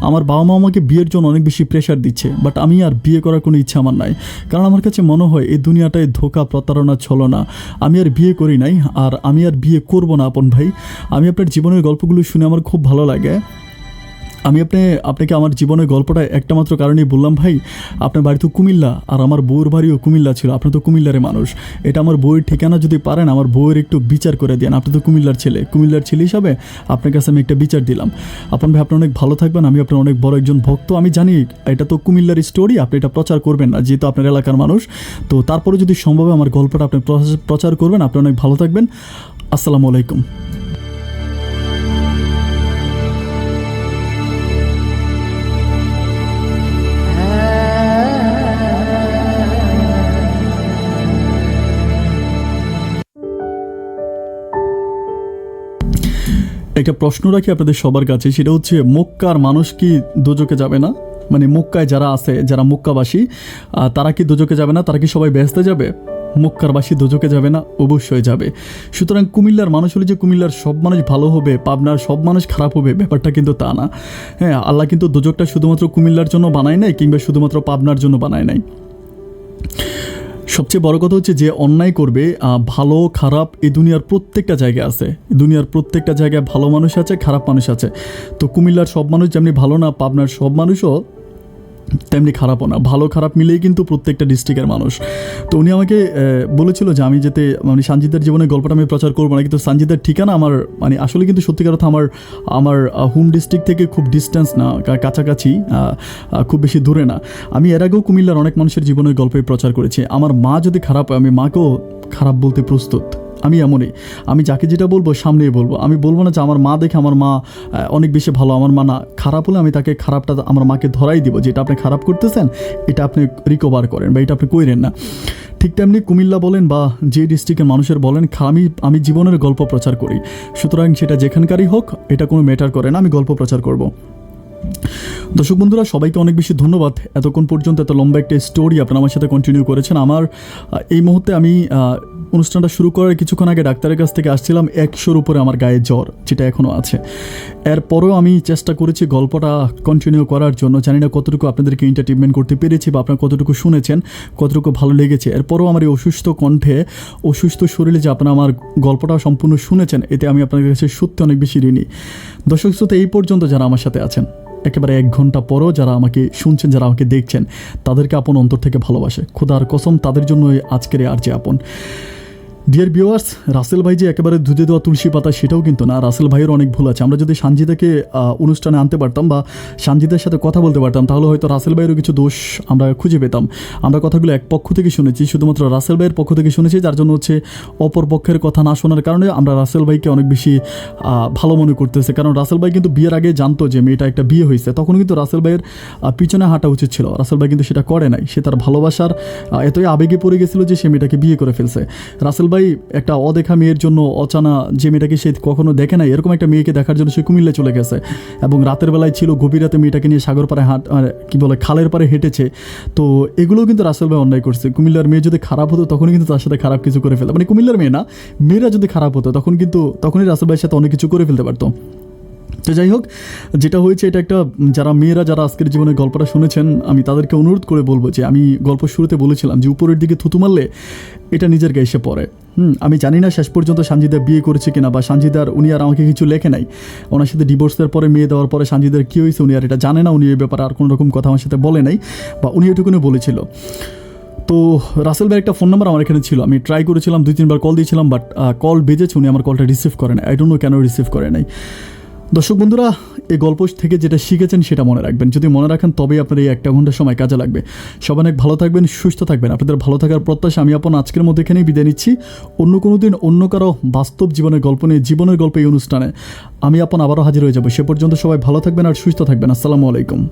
আমার বাবা মা আমাকে বিয়ের জন্য অনেক বেশি প্রেশার দিচ্ছে, বাট আমি আর বিয়ে করার কোনো ইচ্ছা আমার নাই, কারণ আমার কাছে মনে হয় এই দুনিয়াটায় ধোঁকা প্রতারণা ছলনা। আমি আর বিয়ে করি নাই, আর আমি আর বিয়ে করব না আপন ভাই। আমি আপনার জীবনের গল্পগুলো শুনে আমার খুব ভালো লাগে। আমি আপনাকে আমার জীবনের গল্পটা একটা মাত্র কারণেই বললাম ভাই, আপনার বাড়ি তো কুমিল্লা, আর আমার বউয়ের বাড়িও কুমিল্লা ছিল, আপনি তো কুমিল্লারে মানুষ, এটা আমার বউয়ের ঠিকানা যদি পারেন আমার বউয়ের একটু বিচার করে দেন। আপনি তো কুমিল্লার ছেলে হিসাবে আপনার কাছে আমি একটা বিচার দিলাম। আপন ভাই আপনি অনেক ভালো থাকবেন, আমি আপনার অনেক বড় একজন ভক্ত। আমি জানি এটা তো কুমিল্লার স্টোরি, আপনি এটা প্রচার করবেন না যেহেতু আপনার এলাকার মানুষ, তো তারপরে যদি সম্ভব হয় আমার গল্পটা আপনি প্রচার করবেন। আপনি অনেক ভালো থাকবেন, আসসালামু আলাইকুম। একটা প্রশ্ন রাখি আপনাদের সবার কাছে, সেটা হচ্ছে মক্কার মানুষ কি দোজখে যাবে না? মানে মক্কায় যারা আছে, যারা মক্কাবাসী, তারা কি দোজখে যাবে না? তারা কি সবাই বেহেশতে যাবে? মক্কারবাসী দোজকে যাবে না? অবশ্যই যাবে। সুতরাং কুমিল্লার মানুষ হলে যে কুমিল্লার সব মানুষ ভালো হবে, পাবনার সব মানুষ খারাপ হবে, ব্যাপারটা কিন্তু তা না। হ্যাঁ, আল্লাহ কিন্তু দোজকটা শুধুমাত্র কুমিল্লার জন্য বানায় নাই, কিংবা শুধুমাত্র পাবনার জন্য বানায় নাই। সবচেয়ে বড় কথা হচ্ছে, যে অন্যায় করবে, ভালো খারাপ এই দুনিয়ার প্রত্যেকটা জায়গায় আছে। দুনিয়ার প্রত্যেকটা জায়গায় ভালো মানুষ আছে, খারাপ মানুষ আছে। তো কুমিল্লার সব মানুষ যেমনি ভালো না, পাবনার সব মানুষও তেমনি খারাপও না। ভালো খারাপ মিলেই কিন্তু প্রত্যেকটা ডিস্ট্রিক্টের মানুষ। তো উনি আমাকে বলেছিল যে আমি যেতে মানে সানজিদার জীবনের গল্পটা আমি প্রচার করবো না, কিন্তু সানজিদার ঠিকানা আমার মানে আসলে কিন্তু সত্যিকার কথা আমার হোম ডিস্ট্রিক্ট থেকে খুব ডিস্টেন্স না, কাছাকাছি, খুব বেশি দূরে না। আমি এর আগেও কুমিল্লার অনেক মানুষের জীবনের গল্পে প্রচার করেছি। আমার মা যদি খারাপ হয়, আমি মাকেও খারাপ বলতে প্রস্তুত। আমি এমনই, আমি যাকে যেটা বলবো সামনেই বলবো। আমি বলবো না যে আমার মা দেখে আমার মা অনেক বেশি ভালো, আমার মা না, খারাপ হলে আমি তাকে খারাপটা আমার মাকে ধরাই দিব, যে এটা আপনি খারাপ করতেছেন, এটা আপনি রিকভার করেন বা এটা আপনি কইরেন না। ঠিক তেমনি কুমিল্লা বলেন বা যে ডিস্ট্রিক্টের মানুষের বলেন, আমি জীবনের গল্প প্রচার করি। সুতরাং সেটা যেখানকারই হোক, এটা কোনো ম্যাটার করে না, আমি গল্প প্রচার করব। দর্শক বন্ধুরা, সবাইকে অনেক বেশি ধন্যবাদ। এতক্ষণ পর্যন্ত এত লম্বা একটা স্টোরি আপনারা আমার সাথে কন্টিনিউ করেছেন। আমার এই মুহূর্তে আমি অনুষ্ঠানটা শুরু করার কিছুক্ষণ আগে ডাক্তারের কাছ থেকে আসছিলাম। 100-র উপরে আমার গায়ে জ্বর, যেটা এখনও আছে। এরপরেও আমি চেষ্টা করেছি গল্পটা কন্টিনিউ করার জন্য। জানি না কতটুকু আপনাদেরকে এন্টারটেনমেন্ট করতে পেরেছি বা আপনারা কতটুকু শুনেছেন, কতটুকু ভালো লেগেছে। এরপরেও আমার এই অসুস্থ কণ্ঠে, অসুস্থ শরীরে যে আপনারা আমার গল্পটা সম্পূর্ণ শুনেছেন, এতে আমি আপনাদের কাছে সত্যি অনেক বেশি ঋণী। দর্শক শ্রোতা, এই পর্যন্ত যারা আমার সাথে আছেন, একেবারে 1 ঘন্টা পরও যারা আমাকে শুনছেন, যারা আমাকে দেখছেন, তাদেরকে আপন অন্তর থেকে ভালোবাসে। খোদার কসম, তাদের জন্য আজকের আর যে আপন। ডিয়ার ভিউয়ার্স, রাসেল ভাই যে একেবারে দুধে দেওয়া তুলসী পাতা, সেটাও কিন্তু না। রাসেল ভাইয়ের অনেক ভুল আছে। আমরা যদি সানজিদাকে অনুষ্ঠানে আনতে পারতাম বা সানজিদার সাথে কথা বলতে পারতাম, তাহলে হয়তো রাসেল ভাইয়েরও কিছু দোষ আমরা খুঁজে পেতাম। আমরা কথাগুলো এক পক্ষ থেকে শুনেছি, শুধুমাত্র রাসেল ভাইয়ের পক্ষ থেকে শুনেছি, যার জন্য হচ্ছে অপর পক্ষের কথা না শোনার কারণে আমরা রাসেল ভাইকে অনেক বেশি ভালো মনে করতেছে। কারণ রাসেল ভাই কিন্তু বিয়ের আগে জানতো যে মেয়েটা একটা বিয়ে হয়েছে, তখন কিন্তু রাসেল ভাইয়ের পিছনে হাঁটা উচিত ছিল। রাসেল ভাই কিন্তু সেটা করে নাই। সে তার ভালোবাসার এতই আবেগে পড়ে গেছিল যে সে মেয়েটাকে বিয়ে করে ফেলছে। রাসেল ভাই একটা অদেখা মেয়ের জন্য, অচানা যে মেয়েটাকে সে কখনো দেখে নাই, এরকম একটা মেয়েকে দেখার জন্য সে কুমিল্লা চলে গেছে, এবং রাতের বেলায় ছিল, গভীর রাতে মেয়েটাকে নিয়ে সাগর পাড়ে খালের পাড়ে হেঁটেছে। তো এগুলোও কিন্তু রাসেল ভাই অন্যায় করছে। কুমিল্লার মেয়ে যদি খারাপ হতো, তখনই কিন্তু তার সাথে খারাপ কিছু করে ফেলতো। মানে কুমিল্লার মেয়ে না, মেয়েরা যদি খারাপ হতো, তখনই রাসেল ভাইয়ের সাথে অনেক কিছু করে ফেলতে পারতো। তো যাই হোক, যেটা হয়েছে, এটা একটা, যারা আজকের জীবনের গল্পটা শুনেছেন, আমি তাদেরকে অনুরোধ করে বলবো যে আমি গল্প শুরুতে বলেছিলাম যে উপরের দিকে থুতু মারলে এটা নিজের গায়ে এসে পড়ে। আমি জানি না শেষ পর্যন্ত সানজিদা বিয়ে করেছে কিনা, বা সানজিদার, উনি আর আমাকে কিছু লেখে নাই। ওনার সাথে ডিভোর্সের পরে, মেয়ে দেওয়ার পরে সানজিদার কী হয়েছে উনি আর এটা জানে না। উনি এই ব্যাপারে আর কোনো রকম কথা আমার সাথে বলে নাই, বা উনি এটুকুনি বলেছিল। তো রাসেল ভাইয়ের একটা ফোন নাম্বার আমার এখানে ছিল, আমি ট্রাই করেছিলাম, 2-3 বার কল দিয়েছিলাম, বাট কল বেজেছে, উনি আমার কলটা রিসিভ করেন। আই ডোন্ট নো কেন রিসিভ করে নাই। দর্শক বন্ধুরা, এই গল্প থেকে যেটা শিখেছেন সেটা মনে রাখবেন। যদি মনে রাখেন, তবেই আপনার এই 1 ঘন্টা সময় কাজে লাগবে। সবাই অনেক ভালো থাকবেন, সুস্থ থাকবেন। আপনাদের ভালো থাকার প্রত্যাশা আমি আজকের মধ্যে এখানেই বিদায় নিচ্ছি। অন্য কোনো দিন অন্য কারো বাস্তব জীবনের গল্প নিয়ে, জীবনের গল্প এই অনুষ্ঠানে আমি আবারও হাজির হয়ে যাব। সে পর্যন্ত সবাই ভালো থাকবেন আর সুস্থ থাকবেন। আসসালামু আলাইকুম।